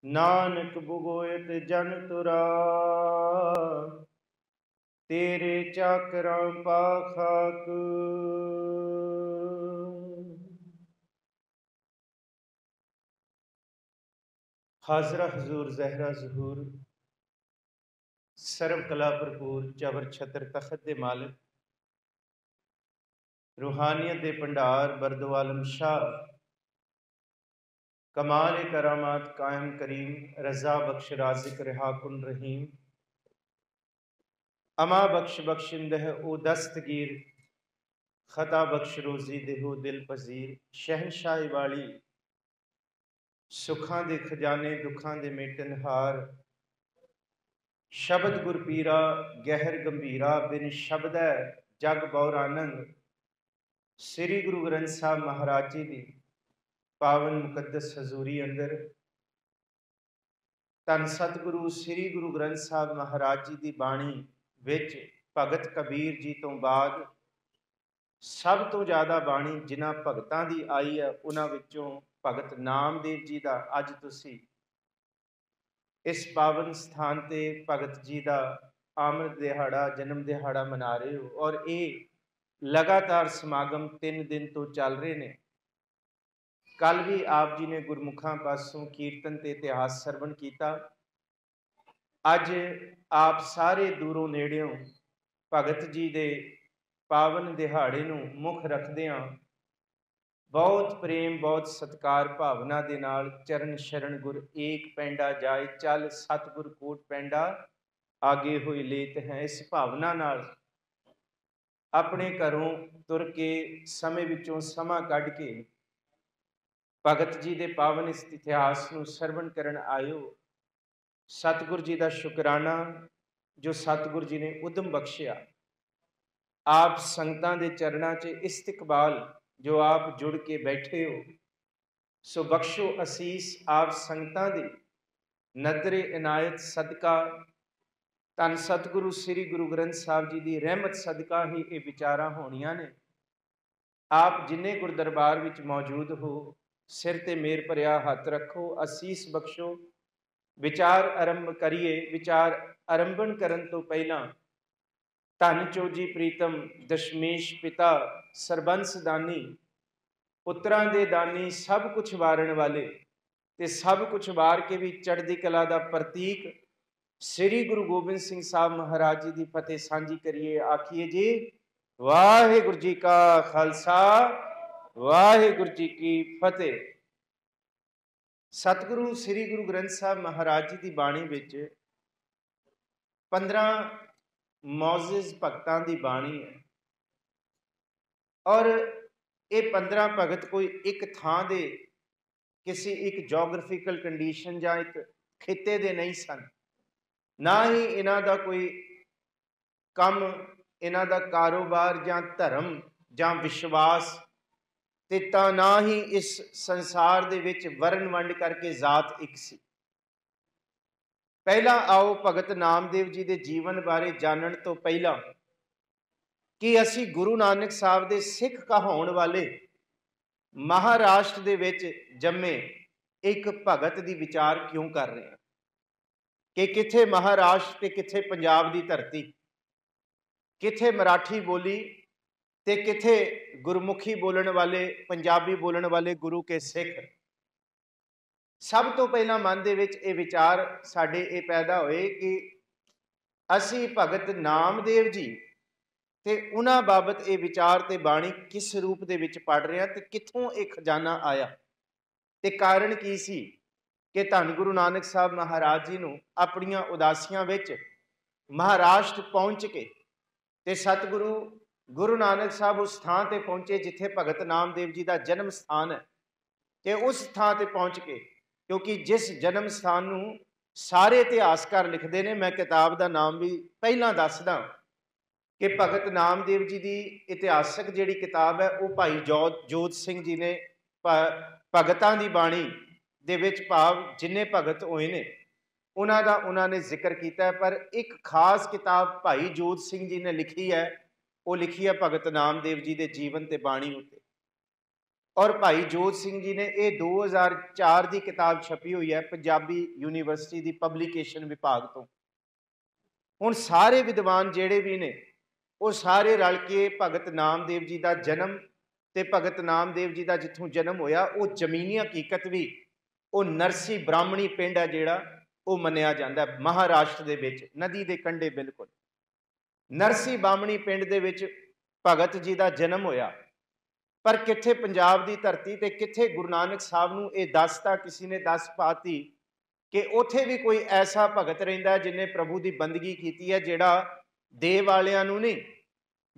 नानक बुगोयत जन तुरा, तेरे चाकरा पाखाक। हाजरा हजूर जहरा जहूर, सर्व कला भरपूर चबर छतर तखत दे मालिक, रूहानियत दे भंडार बरदवालम शाह, कमाल करामात कायम करीम, रजा बख्श राजिक रिहाकुन रहीम, अमा बख्श बख्शिंदह ओ दस्तगीर, खता बख्श रोजी देहो दिल पजीर, शहनशाही वाली सुखां दे खजाने दुखां दे मेटनहार, शब्द गुरपीरा गहर गंभीरा, बिन शब्द जग बौर आनंद। श्री गुरु ग्रंथ साहब महाराज जी की पावन मुकद्दस हजूरी अंदर धन सतगुरु श्री गुरु ग्रंथ साहब महाराज जी की बाणी विच भगत कबीर जी तो बाद सब तो ज़्यादा बाणी जिन्हां भगतां दी आई है उन्हां विचों भगत नामदेव जी का अज तुसीं इस पावन स्थान ते भगत जी का आमद दिहाड़ा जन्म दिहाड़ा मना रहे हो और ये लगातार समागम 3 दिन तो चल रहे ने। कल भी आप जी ने गुरमुखां पासों कीर्तन ते इतिहास सरवण किया। अज आप सारे दूरों नेड़ियों भगत जी दे पावन दिहाड़े नूं मुख रखदिआं बहुत प्रेम बहुत सत्कार भावना दे नाल चरण शरण गुर एक पैंडा जाए चल सतगुर कोट पैंडा आगे हुई लेत हैं। इस भावना नाल अपने घरों तुर के समय विचों समा कढ़ के भगत जी दे पावन इस इतिहास नूं सरवण करन आयो। सतगुर जी का शुकराना जो सतगुर जी ने उदम बख्शिया। आप संगतां दे चरणां च इस्तिकबाल जो आप जुड़ के बैठे हो, सो बख्शो असीस आप संगतां दी नदरे इनायत सदका धन सतगुरु श्री गुरु ग्रंथ साहब जी की रहमत सदका ही ये विचारां होणियां ने। आप जिन्ने गुर दरबार विच मौजूद हो सिर ते मेर भरिया हथ रखो, असीस बख्शो। विचार आरंभ करिए। विचार आरंभन करन तो पहला धन चोजी प्रीतम दशमेश पिता सरबंस दानी, पुत्रां दे दानी सब कुछ वारण वाले ते सब कुछ वार के भी चढ़दी कला दा प्रतीक श्री गुरु गोबिंद सिंह साहब महाराज जी की फतेह सांझी करिए। आखिए जी वाहिगुरु जी का खालसा वाहिगुरु जी की फतेह। सतगुरु श्री गुरु ग्रंथ साहब महाराज जी की बाणी विच 15 मौजिज भगतां की बाणी है और ये 15 भगत कोई एक थां दे किसी एक जोग्राफिकल कंडीशन या एक खिते दे नहीं सन, ना ही इन्हां दा कोई कम इन्हां दा कारोबार या धर्म या विश्वास ते तां ना ही इस संसार दे विच वर्ण वंड करके जात एक सी। पहला आओ भगत नामदेव जी के जीवन बारे जानन तो पहला कि असी गुरु नानक साहब के सिख कहाउण वाले महाराष्ट्र दे विच जम्मे एक भगत की विचार क्यों कर रहे हैं कि किथे महाराष्ट्र ते किथे पंजाब की धरती, किथे मराठी बोली ते किथे गुरमुखी बोलने वाले पंजाबी बोलने वाले गुरु के सिख। सब तो पहला मन दे विच ये विचार साडे ये पैदा होए कि असी भगत नामदेव जी ते उन्हां बाबत ये विचार ते बाणी किस रूप दे विच पढ़ रहे हैं ते कित्थों ये खजाना आया ते कारण की सी कि धन गुरु नानक साहब महाराज जी नूं अपनियां उदासियां विच महाराष्ट्र पहुंच के ते सतगुरु गुरु नानक साहब उस थां ते पहुंचे जिथे भगत नामदेव जी का जन्म स्थान है ते उस थां ते पहुंच के, क्योंकि जिस जन्म स्थान नूं सारे इतिहासकार लिखते हैं, मैं किताब का नाम भी पहला दसदा कि भगत नामदेव जी की इतिहासक जिहड़ी किताब है वो भाई जोत सिंह जी ने भगतां दी बाणी दे विच भाव जिन्ने भगत होए ने उन्होंने जिक्र किया है। पर एक खास किताब भाई जोत सिंह जी ने लिखी है, वो लिखी है भगत नामदेव जी के जीवन ते बाणी उत्ते। और भाई जोत सिंह जी ने ये 2004 की किताब छपी हुई है पंजाबी यूनिवर्सिटी की पब्लिकेशन विभाग तो। हुण सारे विद्वान जिहड़े भी ने वो सारे रल के भगत नामदेव जी का जन्म ते भगत नामदेव जी का जिथों जन्म होया वो जमीनी हकीकत भी वो नरसी ब्राह्मणी पिंड है जिहड़ा वो मन्निया जाता है महाराष्ट्र दे विच नदी के कंढे बिल्कुल नरसी ब्राह्मणी पिंड दे विच भगत जी का जन्म होया। पर कित्थे पंजाब की धरती ते कित्थे गुरु नानक साहब नूं ये दसता किसी ने दस पाती कि उत्थे भी कोई ऐसा भगत रहिंदा है जिन्हें प्रभु की बंदगी की है जिहड़ा देह वालियां नूं नहीं,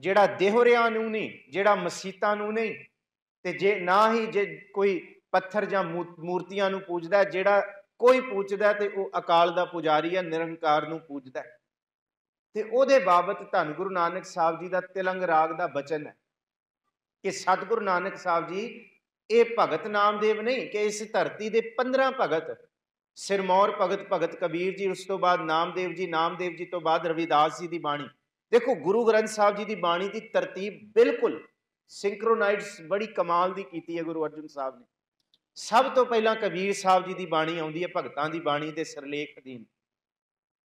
जिहड़ा देहरियां नूं नहीं, जिहड़ा मसीतां नूं नहीं ते जे ना ही जे कोई पत्थर जां मूर्तियां नूं पूजदा है, जिहड़ा कोई पूजदा ते वो अकाल दा पुजारी है, निरंकार नूं पूजदा है। ते ओहदे बाबत धन गुरु नानक साहब जी का तिलंग राग का बचन है कि सतगुरु नानक साहब जी ये भगत नामदेव नहीं कि इस धरती के 15 भगत सिरमौर भगत भगत कबीर जी, उस तो बाद नामदेव जी तो बाद रविदास जी की बाणी। देखो गुरु ग्रंथ साहब जी की बाणी की तरतीब बिल्कुल सिंक्रोनाइज बड़ी कमाल की की है गुरु अर्जन साहब ने। सब तो पहला कबीर साहब जी की बाणी आती है भगतां की बाणी के सिरलेख अधीन,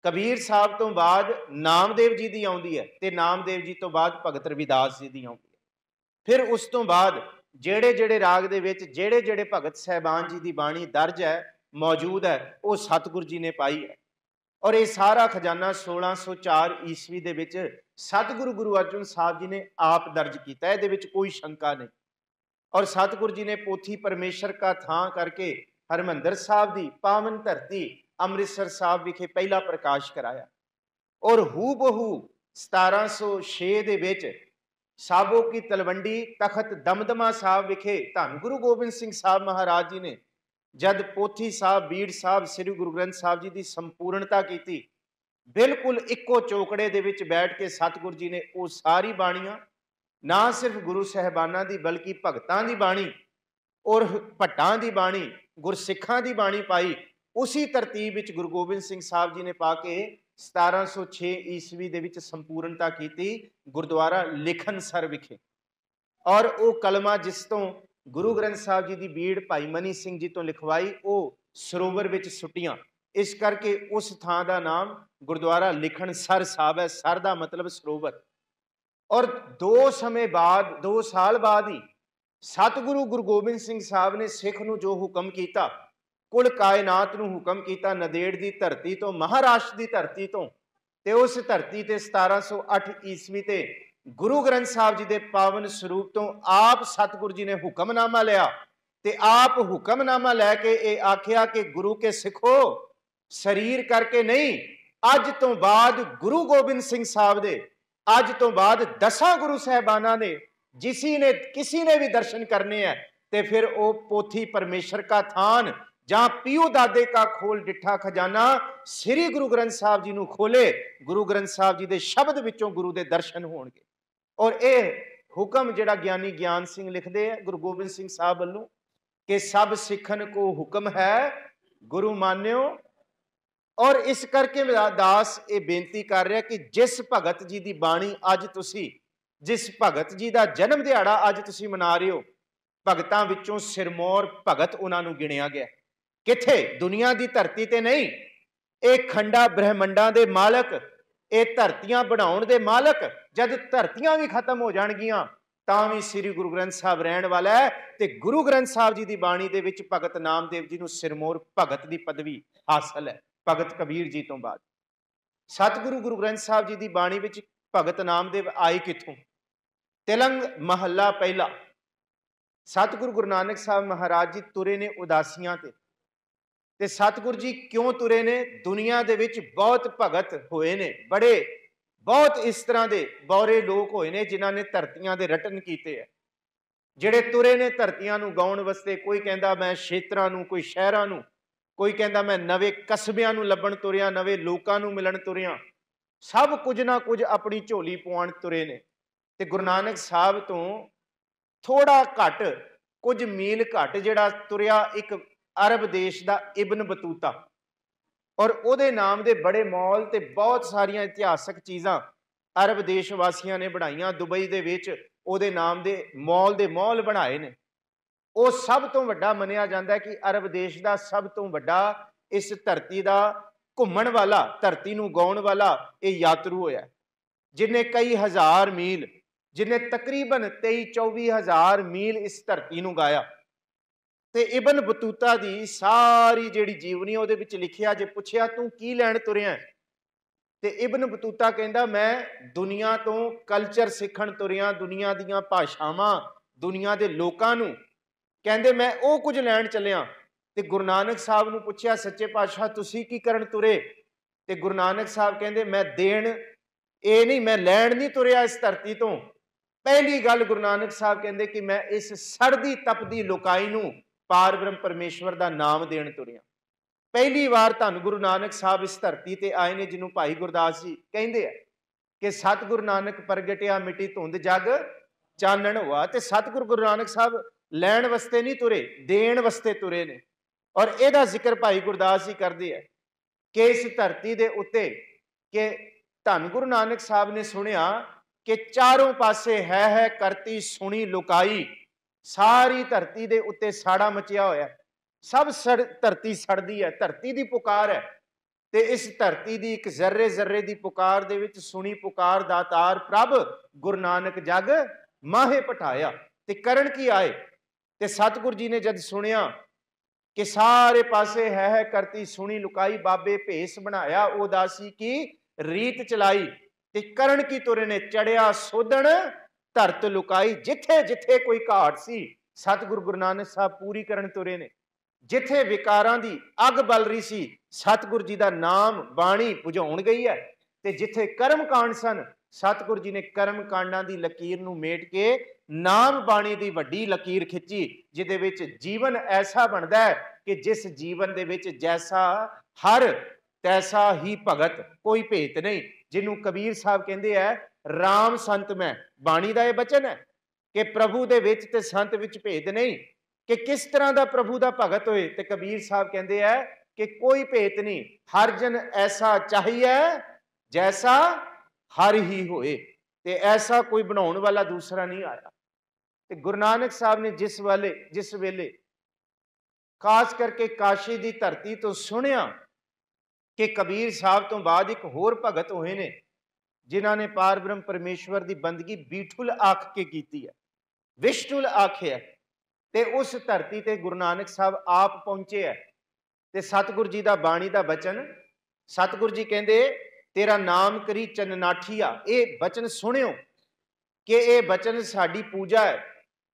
कबीर साहब तो बाद नामदेव जी की आती है ते नामदेव जी तो बाद भगत रविदास जी की आती है। फिर उस तो बाद जेड़े जेड़े राग दे विच जेड़े जेड़े भगत साहबान जी की बाणी दर्ज है मौजूद है वो सतगुरु जी ने पाई है। और ये सारा खजाना 1604 ईस्वी दे विच सतगुरु गुरु अर्जन साहब जी ने आप दर्ज किया, ये दे विच कोई शंका नहीं। और सतगुरु जी ने पोथी परमेश्वर का थां करके हरमंदर साहब की पावन धरती अमृतसर साहब विखे पहला प्रकाश कराया। और हू बहू 1706 दे विच साबो की तलवंडी तखत दमदमा साहब विखे धन गुरु गोबिंद सिंह साहब महाराज जी ने जद पोथी साहब बीड़ साहब श्री गुरु ग्रंथ साहब जी की संपूर्णता की, बिल्कुल इक्को चौकड़े दे विच बैठ के सतगुरु जी ने वो सारी बाणियां ना सिर्फ गुरु साहबाना की बल्कि भगतां की बाणी और भट्टां की बाणी गुरसिखां की बाणी पाई। उसी तरतीब विच गुरु गोबिंद सिंह साहब जी ने पा के 1706 ईस्वी दे विच संपूर्णता की गुरुद्वारा लिखनसर विखे। और वो कलमा जिस तो गुरु ग्रंथ साहब जी की बीड़ भाई मनी सिंह जी तो लिखवाई वो सरोवर विच सुटियां, इस करके उस थां का नाम गुरुद्वारा लिखनसर साहब है। सर का मतलब सरोवर। और 2 साल बाद ही सतगुरु गुरु गोबिंद सिंह साहब ने सिख नूं जो हुक्म किया, कुल कायनात नूं हुक्म किया नदेड़ की धरती तो महाराष्ट्र की धरती तो ते उस धरती ते 1708 ईस्वी ते गुरु ग्रंथ साहब जी के पावन स्वरूप तो आप सतगुरु जी ने हुक्मनामा लिया ते आप हुक्मनामा लैके ये आख्या कि गुरु के सिखो शरीर करके नहीं, अज तो बाद गुरु गोबिंद सिंह साहब दे अज तो बाद 10 गुरु साहबाना ने किसी ने भी दर्शन करने हैं ते फिर वो पोथी परमेश्वर का थान जहां पियो दादे का खोल डिठा खजाना श्री गुरु ग्रंथ साहब जी नूं खोले, गुरु ग्रंथ साहब जी के शब्द विचों गुरु के दर्शन होणगे। और ये हुक्म जिहड़ा ज्ञानी ज्ञान सिंह लिखते हैं गुरु गोबिंद सिंह साहब वालों कि सब सिखन को हुक्म है गुरु मान्यो। और इस करके दास ये बेनती कर रहा कि जिस भगत जी की बाणी अज तुसी जिस भगत जी का जन्म दिहाड़ा अज तुसी मना रहे हो, भगतां विचों सिरमौर भगत उन्होंने गिणिया गया। किथे दुनिया की धरती ते नहीं, ये खंडा ब्रह्मंडा के मालक, ये धरतियां बनाउण दे मालक, जब धरतियां भी खत्म हो जाणगियां तां भी श्री गुरु ग्रंथ साहब रहण वाला है। ते गुरु ग्रंथ साहब जी की बाणी दे विच भगत नामदेव जी नूं सिरमौर भगत की पदवी हासिल है, भगत कबीर जी तो बाद। सतगुरु गुरु ग्रंथ साहब जी की बाणी विच भगत नामदेव आए किथों? तिलंग महला पहला सतगुरु गुरु नानक साहब महाराज जी तुरे ने उदासियां ते सतगुरु जी क्यों तुरे ने? दुनिया दे विच बहुत भगत होए ने, बड़े बहुत इस तरह के बौरे लोग होए ने जिन्हां ने धरतियां दे रटन कीते है, जिहड़े तुरे ने धरतियां नूं गाउण वास्ते। कोई कहंदा मैं क्षेत्रां नूं, कोई शहरां नूं, कोई कहंदा मैं नवे कस्बियां नूं लभण तुरिया, नवे लोकां नूं मिलण तुरिया। सब कुछ ना कुछ अपनी झोली पवाउण तुरे ने। ते गुरु नानक साहब तो थोड़ा घट कुछ मील घट जिहड़ा तुरिया एक अरब देश का इबन बतूता, और उहदे नाम दे बड़े मॉल ते बहुत सारिया इतिहासक चीज़ां अरब देश वासियों ने बनाईयां। दुबई दे विच उहदे नाम दे मॉल बनाए ने। ਉਹ ਸਭ ਤੋਂ ਵੱਡਾ ਮੰਨਿਆ ਜਾਂਦਾ ਹੈ ਕਿ ਅਰਬ ਦੇਸ਼ ਦਾ ਸਭ ਤੋਂ ਵੱਡਾ ਇਸ ਧਰਤੀ ਦਾ ਘੁੰਮਣ ਵਾਲਾ, ਧਰਤੀ ਨੂੰ ਗਾਉਣ ਵਾਲਾ ਇਹ ਯਾਤਰੂ ਹੋਇਆ, ਜਿਨੇ ਕਈ ਹਜ਼ਾਰ ਮੀਲ, ਜਿਨੇ ਤਕਰੀਬਨ 23-24 ਹਜ਼ਾਰ ਮੀਲ ਇਸ ਧਰਤੀ ਨੂੰ ਗਾਇਆ। ਤੇ ਇਬਨ ਬਤੂਤਾ ਦੀ ਸਾਰੀ ਜਿਹੜੀ ਜੀਵਨੀ ਉਹਦੇ ਵਿੱਚ ਲਿਖਿਆ, ਜੇ ਪੁੱਛਿਆ ਤੂੰ ਕੀ ਲੈਣ ਤੁਰਿਆ, ਤੇ ਇਬਨ ਬਤੂਤਾ ਕਹਿੰਦਾ ਮੈਂ ਦੁਨੀਆ ਤੋਂ ਕਲਚਰ ਸਿੱਖਣ ਤੁਰਿਆ, ਦੁਨੀਆ ਦੀਆਂ ਭਾਸ਼ਾਵਾਂ, ਦੁਨੀਆ ਦੇ ਲੋਕਾਂ ਨੂੰ, ਕਹਿੰਦੇ ਮੈਂ ਉਹ ਕੁਝ ਲੈਣ ਚੱਲਿਆ। ਤੇ ਗੁਰੂ ਨਾਨਕ ਸਾਹਿਬ ਨੂੰ ਪੁੱਛਿਆ ਸੱਚੇ ਪਾਤਸ਼ਾਹ ਤੁਸੀਂ ਕੀ ਕਰਨ ਤੁਰੇ, ਤੇ ਗੁਰੂ ਨਾਨਕ ਸਾਹਿਬ ਕਹਿੰਦੇ ਮੈਂ ਦੇਣ ਇਹ ਨਹੀਂ, ਮੈਂ ਲੈਣ ਨਹੀਂ ਤੁਰਿਆ ਇਸ ਧਰਤੀ ਤੋਂ। ਪਹਿਲੀ ਗੱਲ ਗੁਰੂ ਨਾਨਕ ਸਾਹਿਬ ਕਹਿੰਦੇ ਕਿ ਮੈਂ ਇਸ ਸੜਦੀ ਤਪਦੀ ਲੋਕਾਈ ਨੂੰ ਪਾਰ ਬ੍ਰਹਮ ਪਰਮੇਸ਼ਵਰ ਦਾ ਨਾਮ ਦੇਣ ਤੁਰਿਆ। ਪਹਿਲੀ ਵਾਰ ਧੰਨ ਗੁਰੂ ਨਾਨਕ ਸਾਹਿਬ ਇਸ ਧਰਤੀ ਤੇ ਆਏ ਨੇ, ਜਿਹਨੂੰ ਭਾਈ ਗੁਰਦਾਸ ਜੀ ਕਹਿੰਦੇ ਆ ਕਿ ਸਤਿਗੁਰੂ ਨਾਨਕ ਪ੍ਰਗਟਿਆ ਮਿੱਟੀ ਧੁੰਦ ਜਗ ਚਾਨਣ ਹੋਆ। ਤੇ ਸਤਿਗੁਰੂ ਗੁਰੂ ਨਾਨਕ ਸਾਹਿਬ ਲੈਣ ਵਾਸਤੇ ਨਹੀਂ ਤੁਰੇ, ਦੇਣ ਵਾਸਤੇ ਤੁਰੇ ਨੇ। ਔਰ ਇਹਦਾ ਜ਼ਿਕਰ ਭਾਈ ਗੁਰਦਾਸ ਜੀ ਕਰਦੇ ਆ ਕਿ ਇਸ ਧਰਤੀ ਦੇ ਉੱਤੇ ਕਿ ਧੰਨ ਗੁਰੂ ਨਾਨਕ ਸਾਹਿਬ ਨੇ ਸੁਣਿਆ ਕਿ ਚਾਰੋਂ ਪਾਸੇ ਹੈ ਕਰਤੀ ਸੁਣੀ ਲੁਕਾਈ, ਸਾਰੀ ਧਰਤੀ ਦੇ ਉੱਤੇ ਸਾੜਾ ਮਚਿਆ ਹੋਇਆ, ਸਭ ਧਰਤੀ ਸੜਦੀ ਹੈ, ਧਰਤੀ ਦੀ ਪੁਕਾਰ ਹੈ। ਤੇ ਇਸ ਧਰਤੀ ਦੀ ਇੱਕ ਜ਼ਰਰੇ ਜ਼ਰਰੇ ਦੀ ਪੁਕਾਰ ਦੇ ਵਿੱਚ ਸੁਣੀ ਪੁਕਾਰ ਦਾਤਾਰ ਪ੍ਰਭ ਗੁਰੂ ਨਾਨਕ ਜਗ ਮਾਹੇ ਪਠਾਇਆ। ਤੇ ਕਰਨ ਕੀ ਆਏ, ਤੇ ਸਤਿਗੁਰੂ ਜੀ ਨੇ ਜਦ ਸੁਣਿਆ ਕਿ ਸਾਰੇ ਪਾਸੇ ਹੈ ਕਰਤੀ ਸੁਣੀ ਲੁਕਾਈ, ਬਾਬੇ ਭੇਸ ਬਣਾਇਆ ਉਦਾਸੀ ਕੀ ਰੀਤ ਚਲਾਈ। ਤੇ ਕਰਨ ਕੀ ਤੁਰੇ ਨੇ, ਚੜਿਆ ਸੋਧਣ ਧਰਤ ਲੁਕਾਈ। ਜਿੱਥੇ ਜਿੱਥੇ ਕੋਈ ਘਾਟ ਸੀ ਸਤਿਗੁਰੂ ਗੁਰੂ ਨਾਨਕ ਸਾਹਿਬ ਪੂਰੀ ਕਰਨ ਤੁਰੇ ਨੇ। ਜਿੱਥੇ ਵਿਕਾਰਾਂ ਦੀ ਅੱਗ ਬਲ ਰਹੀ ਸੀ ਸਤਿਗੁਰੂ ਜੀ ਦਾ ਨਾਮ ਬਾਣੀ ਬੁਝਾਉਣ ਗਈ ਹੈ। ਤੇ ਜਿੱਥੇ ਕਰਮ ਕਾਂਡ ਸਨ ਸਤਿਗੁਰੂ ਜੀ ਨੇ ਕਰਮ ਕਾਂਡਾਂ ਦੀ ਲਕੀਰ ਨੂੰ ਮੇਟ ਕੇ ਨਾਮ ਬਾਣੀ ਦੀ ਵੱਡੀ ਲਕੀਰ ਖਿੱਚੀ, ਜਿਹਦੇ ਵਿੱਚ ਜੀਵਨ ਐਸਾ ਬਣਦਾ ਹੈ ਕਿ ਜਿਸ ਜੀਵਨ ਦੇ ਵਿੱਚ ਜੈਸਾ ਹਰ ਤੈਸਾ ਹੀ ਭਗਤ, ਕੋਈ ਭੇਤ ਨਹੀਂ। ਜਿਹਨੂੰ ਕਬੀਰ ਸਾਹਿਬ ਕਹਿੰਦੇ ਹੈ ਰਾਮ ਸੰਤ ਮੈਂ, ਬਾਣੀ ਦਾ ਇਹ ਬਚਨ ਹੈ ਕਿ ਪ੍ਰਭੂ ਦੇ ਵਿੱਚ ਤੇ ਸੰਤ ਵਿੱਚ ਭੇਦ ਨਹੀਂ, ਕਿ ਕਿਸ ਤਰ੍ਹਾਂ ਦਾ ਪ੍ਰਭੂ ਦਾ ਭਗਤ ਹੋਏ। ਤੇ ਕਬੀਰ ਸਾਹਿਬ ਕਹਿੰਦੇ ਹੈ ਕਿ ਕੋਈ ਭੇਤ ਨਹੀਂ, ਹਰ ਜਨ ਐਸਾ ਚਾਹੀਏ ਜੈਸਾ ਹਰ ਹੀ ਹੋਏ। ਤੇ ਐਸਾ ਕੋਈ ਬਣਾਉਣ ਵਾਲਾ ਦੂਸਰਾ ਨਹੀਂ ਆਇਆ। ਤੇ ਗੁਰੂ ਨਾਨਕ ਸਾਹਿਬ ਨੇ ਜਿਸ ਵੇਲੇ ਖਾਸ ਕਰਕੇ ਕਾਸ਼ੀ ਦੀ ਧਰਤੀ ਤੋਂ ਸੁਣਿਆ ਕਿ ਕਬੀਰ ਸਾਹਿਬ ਤੋਂ ਬਾਅਦ ਇੱਕ ਹੋਰ ਭਗਤ ਹੋਏ ਨੇ ਜਿਨ੍ਹਾਂ ਨੇ ਪਾਰ ਬ੍ਰਹਮ ਪਰਮੇਸ਼ਵਰ ਦੀ ਬੰਦਗੀ ਬੀਠੁਲ ਆਖ ਕੇ ਕੀਤੀ ਹੈ, ਵਿਸ਼ਟੁਲ ਆਖਿਆ। ਤੇ ਉਸ ਧਰਤੀ ਤੇ ਗੁਰੂ ਨਾਨਕ ਸਾਹਿਬ ਆਪ ਪਹੁੰਚੇ ਹੈ। ਤੇ ਸਤਿਗੁਰੂ ਜੀ ਦਾ ਬਾਣੀ ਦਾ ਬਚਨ, ਸਤਿਗੁਰੂ ਜੀ ਕਹਿੰਦੇ ਤੇਰਾ ਨਾਮ ਕਰੀ ਚੰਨਾਠੀਆ। ਇਹ ਬਚਨ ਸੁਣਿਓ ਕਿ ਇਹ ਬਚਨ ਸਾਡੀ ਪੂਜਾ ਹੈ,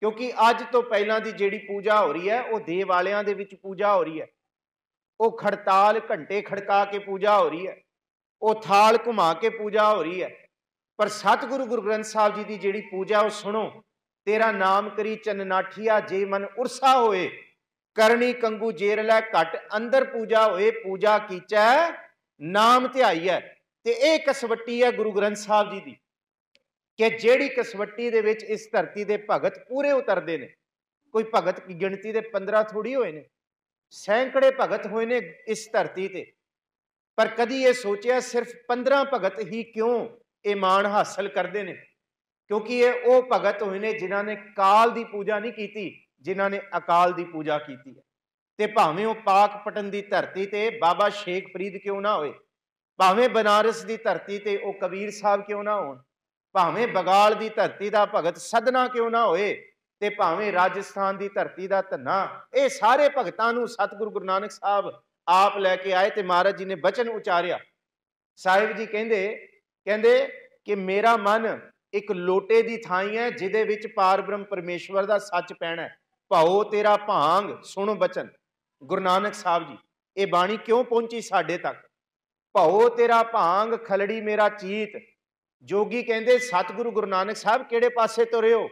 ਕਿਉਂਕਿ ਅੱਜ ਤੋਂ ਪਹਿਲਾਂ ਦੀ ਜਿਹੜੀ ਪੂਜਾ ਹੋ ਰਹੀ ਹੈ ਉਹ ਦੇਹ ਵਾਲਿਆਂ ਦੇ ਵਿੱਚ ਪੂਜਾ ਹੋ ਰਹੀ ਹੈ। ਉਹ ਖੜਤਾਲ ਘੰਟੇ ਖੜਕਾ ਕੇ ਪੂਜਾ ਹੋ ਰਹੀ ਹੈ, ਉਹ ਥਾਲ ਘੁਮਾ ਕੇ ਪੂਜਾ ਹੋ ਰਹੀ ਹੈ। ਪਰ ਸਤਿਗੁਰੂ ਗੁਰੂ ਗ੍ਰੰਥ ਸਾਹਿਬ ਜੀ ਦੀ ਜਿਹੜੀ ਪੂਜਾ ਉਹ ਸੁਣੋ। ਤੇਰਾ ਨਾਮ ਕਰੀ ਚੰਨਾਠੀਆ, ਜੇ ਮਨ ਉਰਸਾ ਹੋਏ ਕਰਨੀ ਕੰਗੂ ਜੇਰ ਲੈ ਘਟ ਅੰਦਰ ਪੂਜਾ ਹੋਏ, ਪੂਜਾ ਕੀਚੈ ਨਾਮ ਧਿਆਈਐ। ਤੇ ਇਹ ਕਸਵੱਟੀ ਹੈ ਗੁਰੂ ਗ੍ਰੰਥ ਸਾਹਿਬ ਜੀ ਦੀ, ਕਿ ਜਿਹੜੀ ਕਸਵੱਟੀ ਦੇ ਵਿੱਚ ਇਸ ਧਰਤੀ ਦੇ ਭਗਤ ਪੂਰੇ ਉਤਰਦੇ ਨੇ। ਕੋਈ ਭਗਤ ਦੀ ਗਿਣਤੀ ਦੇ 15 ਥੋੜੀ ਹੋਏ ਨੇ, ਸੈਂਕੜੇ ਭਗਤ ਹੋਏ ਨੇ ਇਸ ਧਰਤੀ ਤੇ। ਪਰ ਕਦੀ ਇਹ ਸੋਚਿਆ ਸਿਰਫ 15 ਭਗਤ ਹੀ ਕਿਉਂ ਇਹ ਮਾਣ ਹਾਸਲ ਕਰਦੇ ਨੇ? ਕਿਉਂਕਿ ਇਹ ਉਹ ਭਗਤ ਹੋਏ ਨੇ ਜਿਨ੍ਹਾਂ ਨੇ ਕਾਲ ਦੀ ਪੂਜਾ ਨਹੀਂ ਕੀਤੀ, ਜਿਨ੍ਹਾਂ ਨੇ ਅਕਾਲ ਦੀ ਪੂਜਾ ਕੀਤੀ ਹੈ। ਤੇ ਭਾਵੇਂ ਉਹ ਪਾਕ ਪਟਨ ਦੀ ਧਰਤੀ ਤੇ ਬਾਬਾ ਸ਼ੇਖ ਫਰੀਦ ਕਿਉਂ ਨਾ ਹੋਏ, ਭਾਵੇਂ ਬਨਾਰਸ ਦੀ ਧਰਤੀ ਤੇ ਉਹ ਕਬੀਰ ਸਾਹਿਬ ਕਿਉਂ ਨਾ ਹੋਣ, ਭਾਵੇਂ ਬਗਾਲ ਦੀ ਧਰਤੀ ਦਾ ਭਗਤ ਸਦਨਾ ਕਿਉਂ ਨਾ ਹੋਏ, ਤੇ ਭਾਵੇਂ ਰਾਜਸਥਾਨ ਦੀ ਧਰਤੀ ਦਾ ਧੰਨਾ, ਇਹ ਸਾਰੇ ਭਗਤਾਂ ਨੂੰ ਸਤਿਗੁਰੂ ਗੁਰੂ ਨਾਨਕ ਸਾਹਿਬ ਆਪ ਲੈ ਕੇ ਆਏ। ਤੇ ਮਹਾਰਾਜ ਜੀ ਨੇ ਬਚਨ ਉਚਾਰਿਆ। ਸਾਹਿਬ ਜੀ ਕਹਿੰਦੇ ਕਿ ਮੇਰਾ ਮਨ ਇੱਕ ਲੋਟੇ ਦੀ ਥਾਈ ਹੈ ਜਿਹਦੇ ਵਿੱਚ ਪਾਰ ਬ੍ਰਹਮ ਪਰਮੇਸ਼ਵਰ ਦਾ ਸੱਚ ਪੈਣਾ। ਭਾਓ ਤੇਰਾ ਭਾਂਗ ਸੁਣੋ ਬਚਨ ਗੁਰੂ ਨਾਨਕ ਸਾਹਿਬ ਜੀ। ਇਹ ਬਾਣੀ ਕਿਉਂ ਪਹੁੰਚੀ ਸਾਡੇ ਤੱਕ? ਭਾਓ ਤੇਰਾ ਭਾਂਗ ਖਲੜੀ ਮੇਰਾ ਚੀਤ। ਜੋਗੀ ਕਹਿੰਦੇ ਸਤਿਗੁਰੂ ਗੁਰੂ ਨਾਨਕ ਸਾਹਿਬ ਕਿਹੜੇ ਪਾਸੇ ਤੁਰੇ ਹੋ?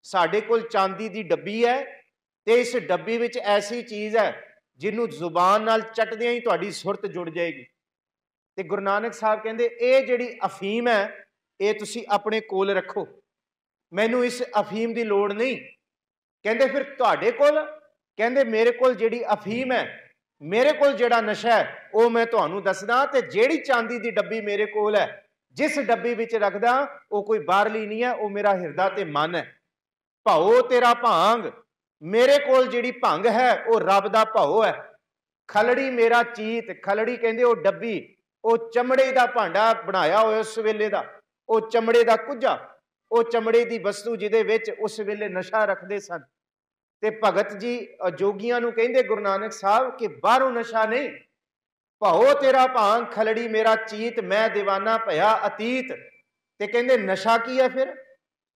ਸਾਡੇ ਕੋਲ ਚਾਂਦੀ ਦੀ ਡੱਬੀ ਹੈ ਤੇ ਇਸ ਡੱਬੀ ਵਿੱਚ ਐਸੀ ਚੀਜ਼ ਹੈ ਜਿਹਨੂੰ ਜ਼ੁਬਾਨ ਨਾਲ ਚੱਟਦਿਆਂ ਹੀ ਤੁਹਾਡੀ ਸੁਰਤ ਜੁੜ ਜਾਏਗੀ। ਤੇ ਗੁਰੂ ਨਾਨਕ ਸਾਹਿਬ ਕਹਿੰਦੇ ਇਹ ਜਿਹੜੀ ਅਫੀਮ ਹੈ ਇਹ ਤੁਸੀਂ ਆਪਣੇ ਕੋਲ ਰੱਖੋ, ਮੈਨੂੰ ਇਸ ਅਫੀਮ ਦੀ ਲੋੜ ਨਹੀਂ। ਕਹਿੰਦੇ ਫਿਰ ਤੁਹਾਡੇ ਕੋਲ? ਕਹਿੰਦੇ ਮੇਰੇ ਕੋਲ ਜਿਹੜੀ ਅਫੀਮ ਹੈ, ਮੇਰੇ ਕੋਲ ਜਿਹੜਾ ਨਸ਼ਾ ਹੈ ਉਹ ਮੈਂ ਤੁਹਾਨੂੰ ਦੱਸਦਾ। ਤੇ ਜਿਹੜੀ ਚਾਂਦੀ ਦੀ ਡੱਬੀ ਮੇਰੇ ਕੋਲ ਹੈ, ਜਿਸ ਡੱਬੀ ਵਿੱਚ ਰੱਖਦਾ, ਉਹ ਕੋਈ ਬਾਹਰਲੀ ਨਹੀਂ ਹੈ, ਉਹ ਮੇਰਾ ਹਿਰਦਾ ਤੇ ਮਨ ਹੈ। ਭਾਓ ਤੇਰਾ ਭਾਂਗ मेरे कोल जिहड़ी भंग है वो रब दा भौ है। खलड़ी मेरा चीत, खलड़ी कहंदे वो डब्बी, वो चमड़े दा भांडा बनाया होया उस वेले दा, वो चमड़े दा कुज्जा, वो चमड़े दी वस्तु जिहदे विच उस वेले नशा रखदे सन। ते भगत जी जोगियां नूं कहंदे गुरु नानक साहब कि बाहरों नशा नहीं, भाओ तेरा भांग खलड़ी मेरा चीत, मैं दीवाना भया अतीत। ते कहंदे नशा की है फिर?